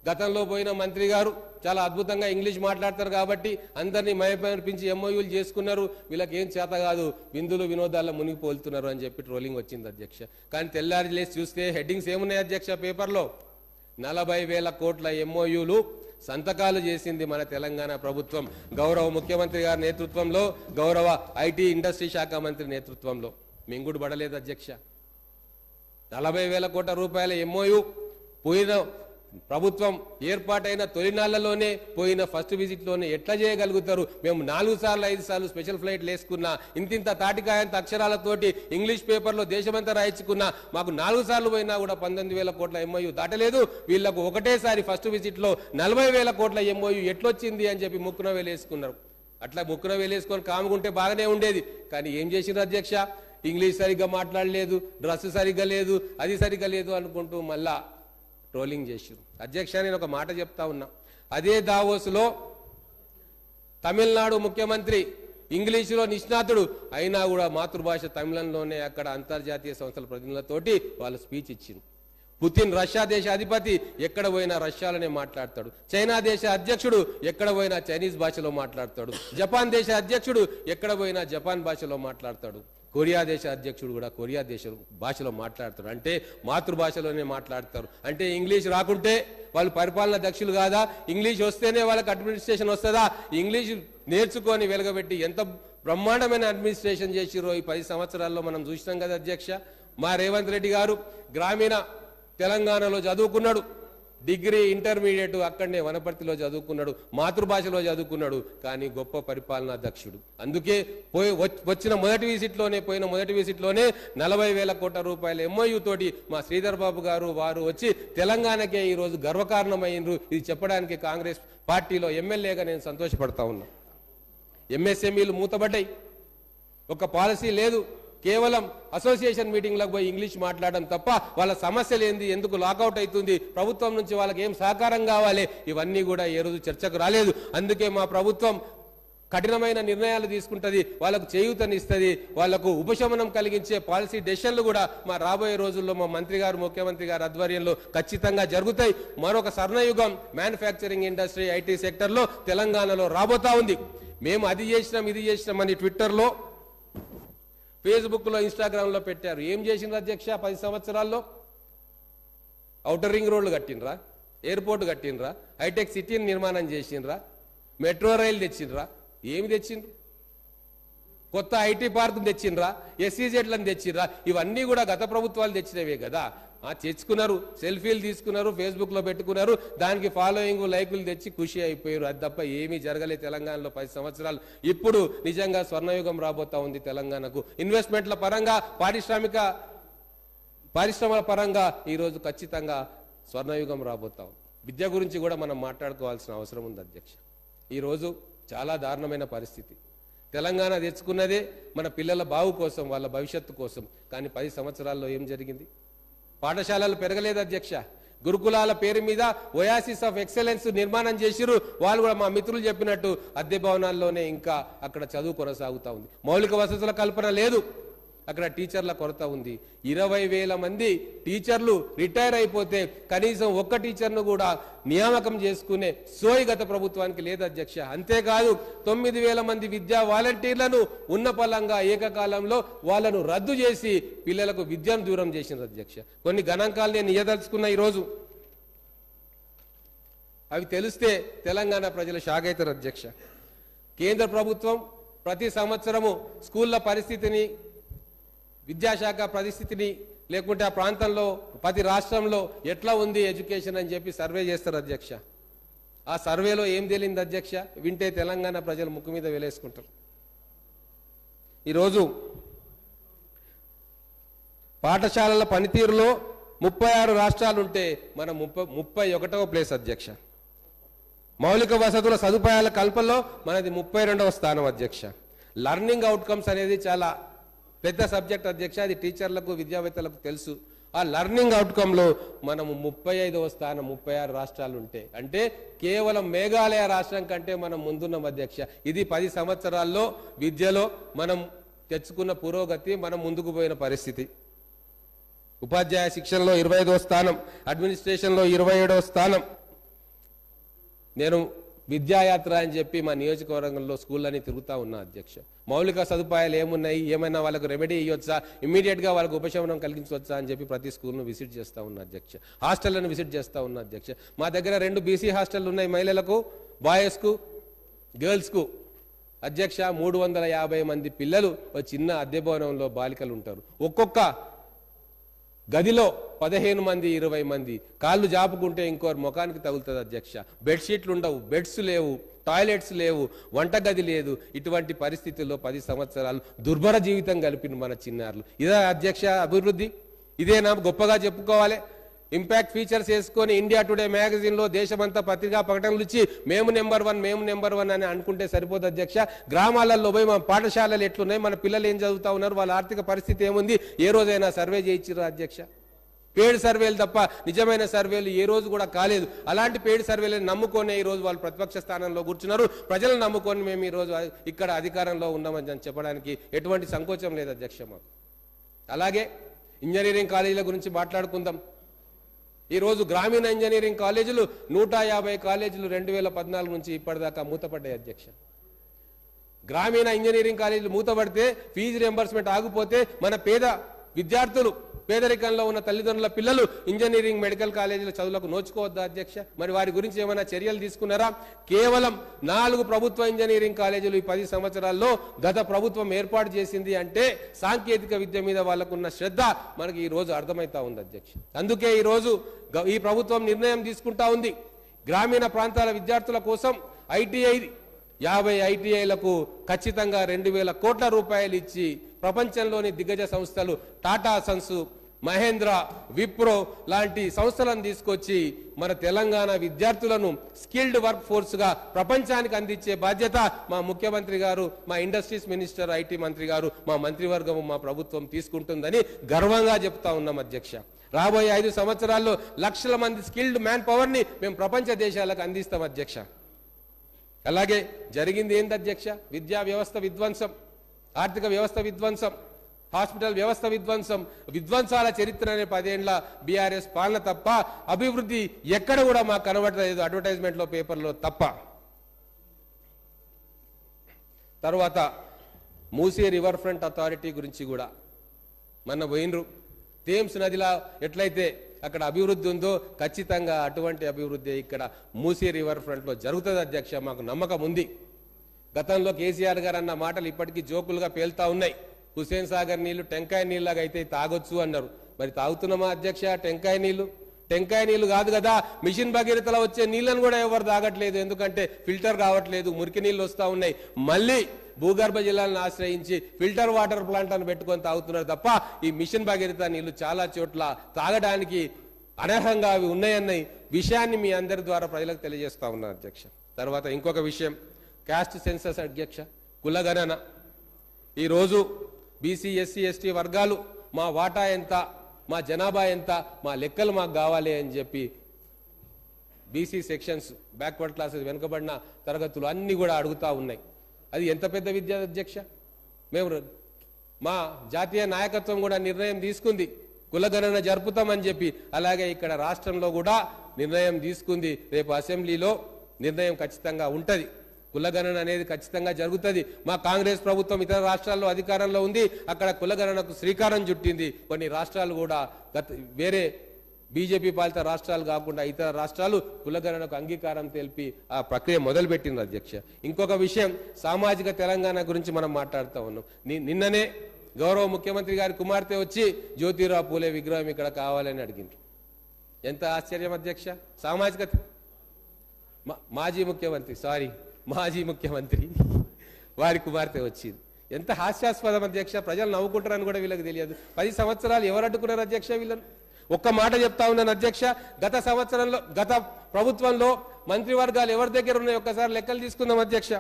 గతంలో పోయిన మంత్రి గారు చాలా అద్భుతంగా ఇంగ్లీష్ మాట్లాడతారు కాబట్టి అందరినీ మైమర్పించి ఎంఓయూలు చేసుకున్నారు. వీళ్ళకి ఏం చేత కాదు, విందులు వినోదాల్లో మునిగిపోతున్నారు అని చెప్పి ట్రోలింగ్ వచ్చింది అధ్యక్ష. కానీ తెల్లారి లేసి చూస్తే హెడ్డింగ్స్ ఏమున్నాయి అధ్యక్ష పేపర్లో? 40,000 కోట్ల ఎంఓయూలు సంతకాలు చేసింది మన తెలంగాణ ప్రభుత్వం, గౌరవ ముఖ్యమంత్రి గారి నేతృత్వంలో, గౌరవ ఐటీ ఇండస్ట్రీ శాఖ మంత్రి నేతృత్వంలో. మింగుడు పడలేదు అధ్యక్ష. 40,000 కోట్ల రూపాయల ఎంఓయూ పోయిన ప్రభుత్వం ఏర్పాటైన తొలినాళ్లలోనే, పోయిన ఫస్ట్ విజిట్లోనే ఎట్లా చేయగలుగుతారు? మేము 4 సార్లు 5 సార్లు స్పెషల్ ఫ్లైట్లు వేసుకున్నా, ఇంతింత తాటికాయంత అక్షరాలతోటి ఇంగ్లీష్ పేపర్లో దేశమంతా రాయించుకున్నా, మాకు 4 సార్లు పోయినా కూడా 19,000 కోట్ల ఎంఓయూ దాటలేదు. వీళ్లకు ఒకటేసారి ఫస్ట్ విజిట్లో 40,000 కోట్ల ఎంఓయూ ఎట్లొచ్చింది అని చెప్పి ముక్కున వేలేసుకున్నారు. అట్లా ముక్కున వేలేసుకొని కాముకుంటే బాగానే ఉండేది. కానీ ఏం చేసిండ్రు అధ్యక్ష? ఇంగ్లీష్ సరిగ్గా మాట్లాడలేదు, డ్రెస్ సరిగ్గా లేదు, అది సరిగ్గా లేదు అనుకుంటూ మళ్ళా ట్రోలింగ్ చేసారు అధ్యక్ష. నేను ఒక మాట చెప్తా ఉన్నా. అదే దావోస్లో తమిళనాడు ముఖ్యమంత్రి ఇంగ్లీషులో నిష్ణాతుడు అయినా కూడా మాతృభాష తమిళంలోనే అక్కడ అంతర్జాతీయ సంస్థల ప్రతినిధులతోటి వాళ్ళు స్పీచ్ ఇచ్చింది. పుతిన్ రష్యా దేశ అధిపతి ఎక్కడ పోయినా రష్యాలోనే మాట్లాడతాడు. చైనా దేశ అధ్యక్షుడు ఎక్కడ పోయినా చైనీస్ భాషలో మాట్లాడతాడు. జపాన్ దేశ అధ్యక్షుడు ఎక్కడ పోయినా జపాన్ భాషలో మాట్లాడతాడు. కొరియా దేశ అధ్యక్షుడు కూడా కొరియా దేశ భాషలో మాట్లాడతాడు. అంటే మాతృభాషలోనే మాట్లాడతారు. అంటే ఇంగ్లీష్ రాకుంటే వాళ్ళు పరిపాలన దక్షులు కాదా? ఇంగ్లీష్ వస్తేనే వాళ్ళకి అడ్మినిస్ట్రేషన్ వస్తుందా? ఇంగ్లీష్ నేర్చుకొని వెలగబెట్టి ఎంత బ్రహ్మాండమైన అడ్మినిస్ట్రేషన్ చేసిరో ఈ 10 సంవత్సరాల్లో మనం చూసినాం కదా అధ్యక్ష. మా రేవంత్ రెడ్డి గారు గ్రామీణ తెలంగాణలో చదువుకున్నాడు, డిగ్రీ ఇంటర్మీడియట్ అక్కడనే వనపర్తిలో చదువుకున్నాడు, మాతృభాషలో చదువుకున్నాడు. కానీ గొప్ప పరిపాలనా దక్షుడు. అందుకే పోయిన మొదటి విజిట్లోనే 40,000 కోట్ల రూపాయల ఎంఓయూ తోటి మా శ్రీధర్ బాబు గారు వారు వచ్చి తెలంగాణకే ఈరోజు గర్వకారణమైనరు. ఇది చెప్పడానికి కాంగ్రెస్ పార్టీలో ఎమ్మెల్యేగా నేను సంతోషపడతా ఉన్నా. ఎంఎస్ఎంఈలు మూతబడ్డాయి, ఒక పాలసీ లేదు. కేవలం అసోసియేషన్ మీటింగ్లకు పోయి ఇంగ్లీష్ మాట్లాడడం తప్ప వాళ్ళ సమస్యలు ఏంది, ఎందుకు లాకౌట్ అవుతుంది, ప్రభుత్వం నుంచి వాళ్ళకి ఏం సహకారం కావాలి, ఇవన్నీ కూడా ఏ రోజు చర్చకు రాలేదు. అందుకే మా ప్రభుత్వం కఠినమైన నిర్ణయాలు తీసుకుంటుంది, వాళ్ళకు చేయూతనిస్తుంది, వాళ్లకు ఉపశమనం కలిగించే పాలసీ డెసిషన్లు కూడా మా రాబోయే రోజుల్లో మా మంత్రి గారు, ముఖ్యమంత్రి గారి ఆధ్వర్యంలో ఖచ్చితంగా జరుగుతాయి. మరొక స్వర్ణయుగం మ్యానుఫ్యాక్చరింగ్ ఇండస్ట్రీ, ఐటీ సెక్టర్లో తెలంగాణలో రాబోతా ఉంది. మేము అది చేసినాం ఇది చేసినాం అని ట్విట్టర్లో, ఫేస్బుక్లో, ఇన్స్టాగ్రామ్లో పెట్టారు. ఏం చేసిండ్రు అధ్యక్ష 10 సంవత్సరాల్లో? ఔటర్ రింగ్ రోడ్లు కట్టినరా, ఎయిర్పోర్ట్ కట్టినరా, హైటెక్ సిటీని నిర్మాణం చేసిండ్రా, మెట్రో రైలు తెచ్చిండ్రా? ఏమి తెచ్చిండ్రు? కొత్త ఐటీ పార్క్ తెచ్చిండ్రా, ఎస్సీజెడ్లను తెచ్చిండ్రా? ఇవన్నీ కూడా గత ప్రభుత్వాలు తెచ్చినవే కదా. తెచ్చుకున్నారు, సెల్ఫీలు తీసుకున్నారు, ఫేస్బుక్లో పెట్టుకున్నారు, దానికి ఫాలోయింగ్ లైకులు తెచ్చి ఖుషి అయిపోయారు. అది తప్ప ఏమీ జరగలేదు తెలంగాణలో 10 సంవత్సరాలు. ఇప్పుడు నిజంగా స్వర్ణయుగం రాబోతా ఉంది తెలంగాణకు. ఇన్వెస్ట్మెంట్ల పరంగా, పరిశ్రమల పరంగా ఈరోజు ఖచ్చితంగా స్వర్ణయుగం రాబోతా ఉంది. విద్య గురించి కూడా మనం మాట్లాడుకోవాల్సిన అవసరం ఉంది అధ్యక్ష. ఈరోజు చాలా దారుణమైన పరిస్థితి. తెలంగాణ తెచ్చుకున్నదే మన పిల్లల బావు కోసం, వాళ్ళ భవిష్యత్తు కోసం. కానీ 10 సంవత్సరాల్లో ఏం జరిగింది? పాఠశాలలు పెరగలేదు అధ్యక్ష. గురుకులాల పేరు మీద ఒయాసిస్ ఆఫ్ ఎక్సలెన్స్ నిర్మాణం చేసిరు. వాళ్ళు కూడా మా మిత్రులు చెప్పినట్టు అద్దె భవనాల్లోనే ఇంకా అక్కడ చదువు కొనసాగుతా ఉంది. మౌలిక వసతుల కల్పన లేదు. అక్కడ టీచర్ల కొరత ఉంది. 20,000 మంది టీచర్లు రిటైర్ అయిపోతే కనీసం ఒక్క టీచర్ను కూడా నియామకం చేసుకునే సోయి గత ప్రభుత్వానికి లేదు అధ్యక్ష. అంతేకాదు 9,000 మంది విద్యా వాలంటీర్లను ఉన్న పలంగా ఏకకాలంలో వాళ్ళను రద్దు చేసి పిల్లలకు విద్యను దూరం చేసింది అధ్యక్ష. కొన్ని గణాంకాలు నేను ఇయ్యదలుచుకున్న ఈరోజు, అవి తెలిస్తే తెలంగాణ ప్రజలు షాక్ అవుతారు అధ్యక్ష. కేంద్ర ప్రభుత్వం ప్రతి సంవత్సరము స్కూళ్ళ పరిస్థితిని, విద్యాశాఖ పరిస్థితిని, లేకుంటే ఆ ప్రాంతంలో ప్రతి రాష్ట్రంలో ఎట్లా ఉంది ఎడ్యుకేషన్ అని చెప్పి సర్వే చేస్తారు అధ్యక్ష. ఆ సర్వేలో ఏం తేలింది అధ్యక్ష? వింటే తెలంగాణ ప్రజలు ముక్కు మీద వేలేసుకుంటారు. ఈరోజు పాఠశాలల పనితీరులో 36 రాష్ట్రాలుంటే మనం 31వ ప్లేస్ అధ్యక్ష. మౌలిక వసతుల సదుపాయాల కల్పనలో మనది 32వ స్థానం అధ్యక్ష. లర్నింగ్ అవుట్కమ్స్ అనేది చాలా పెద్ద సబ్జెక్ట్ అధ్యక్ష, అది టీచర్లకు విద్యావేత్తలకు తెలుసు. ఆ లర్నింగ్ అవుట్కమ్లో మనము 35వ స్థానం 36 రాష్ట్రాలు ఉంటే, అంటే కేవలం మేఘాలయ రాష్ట్రం కంటే మనం ముందున్నాం అధ్యక్ష. ఇది 10 సంవత్సరాల్లో విద్యలో మనం తెచ్చుకున్న పురోగతి, మనం ముందుకు పోయిన పరిస్థితి. ఉపాధ్యాయ శిక్షణలో 25వ స్థానం, అడ్మినిస్ట్రేషన్లో 27వ స్థానం. నేను విద్యాయాత్ర అని చెప్పి మా నియోజకవర్గంలో స్కూళ్ళని తిరుగుతూ ఉన్నా అధ్యక్ష. మౌలిక సదుపాయాలు ఏమున్నాయి, ఏమైనా వాళ్ళకు రెమెడీ ఇవ్వచ్చా, ఇమ్మీడియట్గా వాళ్ళకు ఉపశమనం కలిగించవచ్చా అని చెప్పి ప్రతి స్కూల్ను విజిట్ చేస్తూ ఉన్నా అధ్యక్ష. హాస్టళ్లను విజిట్ చేస్తూ ఉన్నా అధ్యక్ష. మా దగ్గర 2 బీసీ హాస్టళ్లు ఉన్నాయి, మహిళలకు, బాయ్స్కు, గర్ల్స్కు అధ్యక్ష. 350 మంది పిల్లలు ఒక చిన్న అద్దె భవనంలో బాలికలు ఉంటారు. ఒక్కొక్క గదిలో 15 మంది 20 మంది కాళ్ళు జాపుకుంటే ఇంకోరు ముఖానికి తగులుతుంది అధ్యక్ష. బెడ్షీట్లు ఉండవు, బెడ్స్ లేవు, టాయిలెట్స్ లేవు, వంటగది లేదు. ఇటువంటి పరిస్థితుల్లో 10 సంవత్సరాలు దుర్భర జీవితం గడిపిన మన చిన్నారులు. ఇదే అధ్యక్ష అభివృద్ధి? ఇదేనా గొప్పగా చెప్పుకోవాలి? ఇంపాక్ట్ ఫీచర్స్ వేసుకొని ఇండియా టుడే మ్యాగజైన్లో దేశమంతా పత్రికా ప్రకటనలు ఇచ్చి మేము నెంబర్ 1 మేము నెంబర్ 1 అని అనుకుంటే సరిపోదు అధ్యక్ష. గ్రామాలలో పోయి మన పాఠశాలలు ఎట్లున్నాయి, మన పిల్లలు ఏం చదువుతా ఉన్నారు, వాళ్ళ ఆర్థిక పరిస్థితి ఏముంది, ఏ రోజైనా సర్వే చేయించారు అధ్యక్ష? పేడ్ సర్వేలు తప్ప నిజమైన సర్వేలు ఏ రోజు కూడా కాలేదు. అలాంటి పేడ్ సర్వేలను నమ్ముకొని ఈ రోజు వాళ్ళు ప్రతిపక్ష స్థానంలో కూర్చున్నారు. ప్రజలను నమ్ముకొని మేము ఈ రోజు ఇక్కడ అధికారంలో ఉన్నామని చెప్పడానికి ఎటువంటి సంకోచం లేదు అధ్యక్ష మాకు. అలాగే ఇంజనీరింగ్ కాలేజీల గురించి మాట్లాడుకుందాం. ఈరోజు గ్రామీణ ఇంజనీరింగ్ కాలేజీలు 150 కాలేజీలు 2014 నుంచి ఇప్పటిదాకా మూతపడ్డాయి అధ్యక్ష. గ్రామీణ ఇంజనీరింగ్ కాలేజీలు మూతపడితే, ఫీజు రియంబర్స్మెంట్ ఆగిపోతే మన పేద విద్యార్థులు, పేదరికంలో ఉన్న తల్లిదండ్రుల పిల్లలు ఇంజనీరింగ్ మెడికల్ కాలేజీల చదువులకు నోచుకోవద్దా అధ్యక్ష? మరి వారి గురించి ఏమైనా చర్యలు తీసుకున్నారా? కేవలం 4 ప్రభుత్వ ఇంజనీరింగ్ కాలేజీలు ఈ 10 సంవత్సరాల్లో గత ప్రభుత్వం ఏర్పాటు చేసింది అంటే సాంకేతిక విద్య మీద వాళ్ళకున్న శ్రద్ధ మనకి ఈ రోజు అర్థమవుతా ఉంది అధ్యక్ష. అందుకే ఈ రోజు ఈ ప్రభుత్వం నిర్ణయం తీసుకుంటా ఉంది. గ్రామీణ ప్రాంతాల విద్యార్థుల కోసం ఐటీఐ 50 ఐటీఐలకు ఖచ్చితంగా 2,000 కోట్ల రూపాయలు ఇచ్చి ప్రపంచంలోని దిగ్గజ సంస్థలు టాటా సన్స్, మహేంద్ర, విప్రో లాంటి సంస్థలను తీసుకొచ్చి మన తెలంగాణ విద్యార్థులను స్కిల్డ్ వర్క్ ఫోర్స్ గా ప్రపంచానికి అందించే బాధ్యత మా ముఖ్యమంత్రి గారు, మా ఇండస్ట్రీస్ మినిస్టర్, ఐటీ మంత్రి గారు, మా మంత్రివర్గం, మా ప్రభుత్వం తీసుకుంటుందని గర్వంగా చెప్తా ఉన్నాం అధ్యక్ష. రాబోయే 5 సంవత్సరాల్లో లక్షల మంది స్కిల్డ్ మ్యాన్ పవర్ ని మేము ప్రపంచ దేశాలకు అందిస్తాం అధ్యక్ష. అలాగే జరిగింది ఏంది అధ్యక్ష? విద్యా వ్యవస్థ విధ్వంసం, ఆర్థిక వ్యవస్థ విధ్వంసం, హాస్పిటల్ వ్యవస్థ విధ్వంసం, విధ్వంసాల చరిత్ర అనే 10 ఏళ్ల బీఆర్ఎస్ పాలన తప్ప అభివృద్ధి ఎక్కడ కూడా మాకు కనబడలేదు, అడ్వర్టైజ్మెంట్లో పేపర్లో తప్ప. తర్వాత మూసీ రివర్ ఫ్రంట్ అథారిటీ గురించి కూడా మొన్న పోయినరు. థేమ్స్ నదిలా ఎట్లయితే అక్కడ అభివృద్ధి ఉందో ఖచ్చితంగా అటువంటి అభివృద్ధి ఇక్కడ మూసీ రివర్ ఫ్రంట్లో జరుగుతుంది అధ్యక్ష. మాకు నమ్మకం ఉంది. గతంలో కేసీఆర్ గారు అన్న మాటలు ఇప్పటికీ జోకులుగా పేలుతా ఉన్నాయి. హుస్సేన్ సాగర్ నీళ్లు టెంకాయ నీళ్ళలాగా అయితే తాగొచ్చు అన్నారు. మరి తాగుతున్నామా అధ్యక్ష టెంకాయ నీళ్లు? టెంకాయ నీళ్లు కాదు కదా, మిషన్ భగీరథలో వచ్చే నీళ్లను కూడా ఎవరు తాగట్లేదు. ఎందుకంటే ఫిల్టర్ కావట్లేదు, మురికి నీళ్లు వస్తూ ఉన్నాయి. మళ్ళీ భూగర్భ జలాలను ఆశ్రయించి ఫిల్టర్ వాటర్ ప్లాంట్ అని పెట్టుకొని తాగుతున్నారు తప్ప ఈ మిషన్ భగీరథ నీళ్లు చాలా చోట్ల తాగడానికి అనర్హంగా అవి ఉన్నాయన్న విషయాన్ని మీ అందరి ద్వారా ప్రజలకు తెలియజేస్తా ఉన్నారు అధ్యక్ష. తర్వాత ఇంకొక విషయం, క్యాస్ట్ సెన్సస్ అధ్యక్ష, కులగణన. ఈరోజు బీసీ, ఎస్సీ, ఎస్టీ వర్గాలు మా వాటా ఎంత, మా జనాభా ఎంత, మా లెక్కలు మాకు కావాలి అని చెప్పి బీసీ సెక్షన్స్, బ్యాక్వర్డ్ క్లాసెస్, వెనుకబడిన తరగతులు అన్నీ కూడా అడుగుతూ ఉన్నాయి. అది ఎంత పెద్ద విద్య అధ్యక్ష? మేము మా జాతీయ నాయకత్వం కూడా నిర్ణయం తీసుకుంది, కులగణన జరుపుతామని చెప్పి. అలాగే ఇక్కడ రాష్ట్రంలో కూడా నిర్ణయం తీసుకుంది. రేపు అసెంబ్లీలో నిర్ణయం ఖచ్చితంగా ఉంటుంది. కులగణన అనేది ఖచ్చితంగా జరుగుతుంది. మా కాంగ్రెస్ ప్రభుత్వం ఇతర రాష్ట్రాల్లో అధికారంలో ఉంది, అక్కడ కులగణనకు శ్రీకారం చుట్టింది. కొన్ని రాష్ట్రాలు కూడా వేరే బీజేపీ పాలిత రాష్ట్రాలు కాకుండా ఇతర రాష్ట్రాలు కులగణనకు అంగీకారం తెలిపి ఆ ప్రక్రియ మొదలుపెట్టింది అధ్యక్ష. ఇంకొక విషయం, సామాజిక తెలంగాణ గురించి మనం మాట్లాడుతూ ఉన్నాం. నిన్ననే గౌరవ ముఖ్యమంత్రి గారి కుమార్తె వచ్చి జ్యోతిరావు పూలే విగ్రహం ఇక్కడ కావాలని అడిగింది. ఎంత ఆశ్చర్యం అధ్యక్ష. సామాజిక మాజీ ముఖ్యమంత్రి వారి కుమార్తె వచ్చింది. ఎంత హాస్యాస్పదం అధ్యక్ష. ప్రజలు నవ్వుకుంటారని కూడా వీళ్ళకి తెలియదు. 10 సంవత్సరాలు ఎవరు అడ్డుకున్నారు అధ్యక్ష వీళ్ళను? ఒక్క మాట చెప్తా ఉన్నాను అధ్యక్ష, గత ప్రభుత్వంలో మంత్రివర్గాలు ఎవరి దగ్గర ఉన్నాయో ఒక్కసారి లెక్కలు తీసుకుందాం అధ్యక్ష.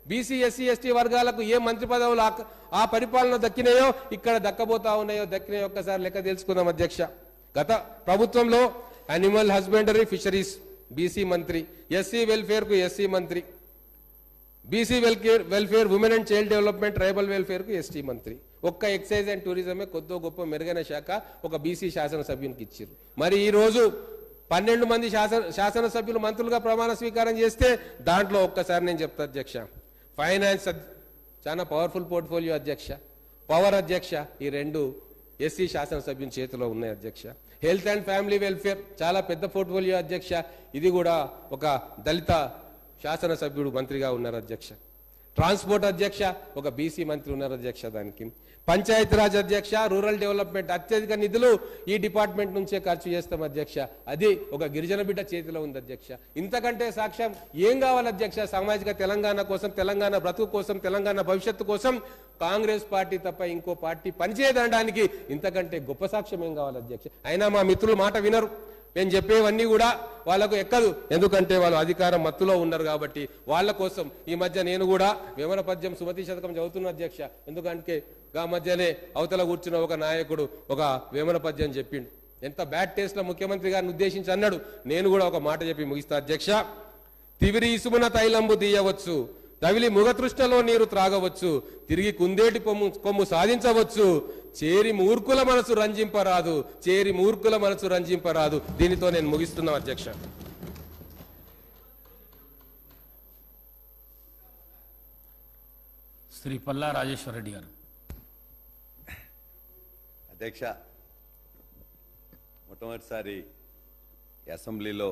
బీసీ ఎస్సీ ఎస్టీ వర్గాలకు ఏ మంత్రి పదవులు ఆ పరిపాలన దక్కినాయో, ఇక్కడ దక్కినాయో ఒక్కసారి లెక్క తెలుసుకుందాం అధ్యక్ష. గత ప్రభుత్వంలో యానిమల్ హస్బెండరీ ఫిషరీస్ బీసీ మంత్రి, ఎస్సీ వెల్ఫేర్ కు ఎస్సీ మంత్రి, BC welfare women and child development tribal welfare కు ఎస్టీ మంత్రి. ఒక్క ఎక్సైజ్ అండ్ టూరిజమే కొద్దో గొప్ప మెరుగైన శాఖ ఒక బీసీ శాసనసభ్యునికి ఇచ్చారు. మరి ఈ రోజు 12 మంది శాసనసభ్యులు మంత్రులుగా ప్రమాణ స్వీకారం చేస్తే దాంట్లో ఒక్కసారి నేను చెప్తా అధ్యక్ష, ఫైనాన్స్ చాలా పవర్ఫుల్ పోర్ట్ఫోలియో అధ్యక్ష, పవర్ అధ్యక్ష, ఈ 2 ఎస్సీ శాసనసభ్యుని చేతిలో ఉన్నాయి అధ్యక్ష. హెల్త్ అండ్ ఫ్యామిలీ వెల్ఫేర్ చాలా పెద్ద పోర్ట్ఫోలియో అధ్యక్ష, ఇది కూడా ఒక దళిత శాసనసభ్యుడు మంత్రిగా ఉన్నారు అధ్యక్ష. ట్రాన్స్పోర్ట్ అధ్యక్ష ఒక బీసీ మంత్రి ఉన్నారు అధ్యక్ష. దానికి పంచాయతీరాజ్ అధ్యక్ష, రూరల్ డెవలప్మెంట్ అత్యధిక నిధులు ఈ డిపార్ట్మెంట్ నుంచే ఖర్చు చేస్తాం అధ్యక్ష. అది ఒక గిరిజన బిడ్డ చేతిలో ఉంది అధ్యక్ష. ఇంతకంటే సాక్ష్యం ఏం కావాలి అధ్యక్ష? సామాజిక తెలంగాణ కోసం, తెలంగాణ బ్రతుకు కోసం, తెలంగాణ భవిష్యత్తు కోసం కాంగ్రెస్ పార్టీ తప్ప ఇంకో పార్టీ పనిచేయడానికి ఇంతకంటే గొప్ప సాక్ష్యం ఏం కావాలి అధ్యక్ష? అయినా మా మిత్రులు మాట వినరు. నేను చెప్పేవన్నీ కూడా వాళ్ళకు ఎక్కదు, ఎందుకంటే వాళ్ళు అధికారం మత్తులో ఉన్నారు కాబట్టి. వాళ్ళ కోసం ఈ మధ్య నేను కూడా వేమన పద్యం సుమతి శతకం చదువుతున్నా అధ్యక్ష. ఎందుకంటే గా మధ్యనే అవతల కూర్చున్న ఒక నాయకుడు ఒక వేమన పద్యం చెప్పిండు. ఎంత బ్యాడ్ టేస్ట్ లో ముఖ్యమంత్రి గారిని ఉద్దేశించి అన్నాడు. నేను కూడా ఒక మాట చెప్పి ముగిస్తా అధ్యక్ష. తివిరి ఇసుమున తైలంబు తీయవచ్చు, తవిలి ముగతృష్టలో నీరు త్రాగవచ్చు, తిరిగి కుందేటి కొమ్ము సాధించవచ్చు, చేరి మూర్ఖుల మనసు రంజింపరాదు. దీనితో నేను ముగిస్తున్నా అధ్యక్ష. శ్రీ పల్లా రాజేశ్వర రెడ్డి గారు. అధ్యక్ష, మొట్టమొదటిసారి అసెంబ్లీలో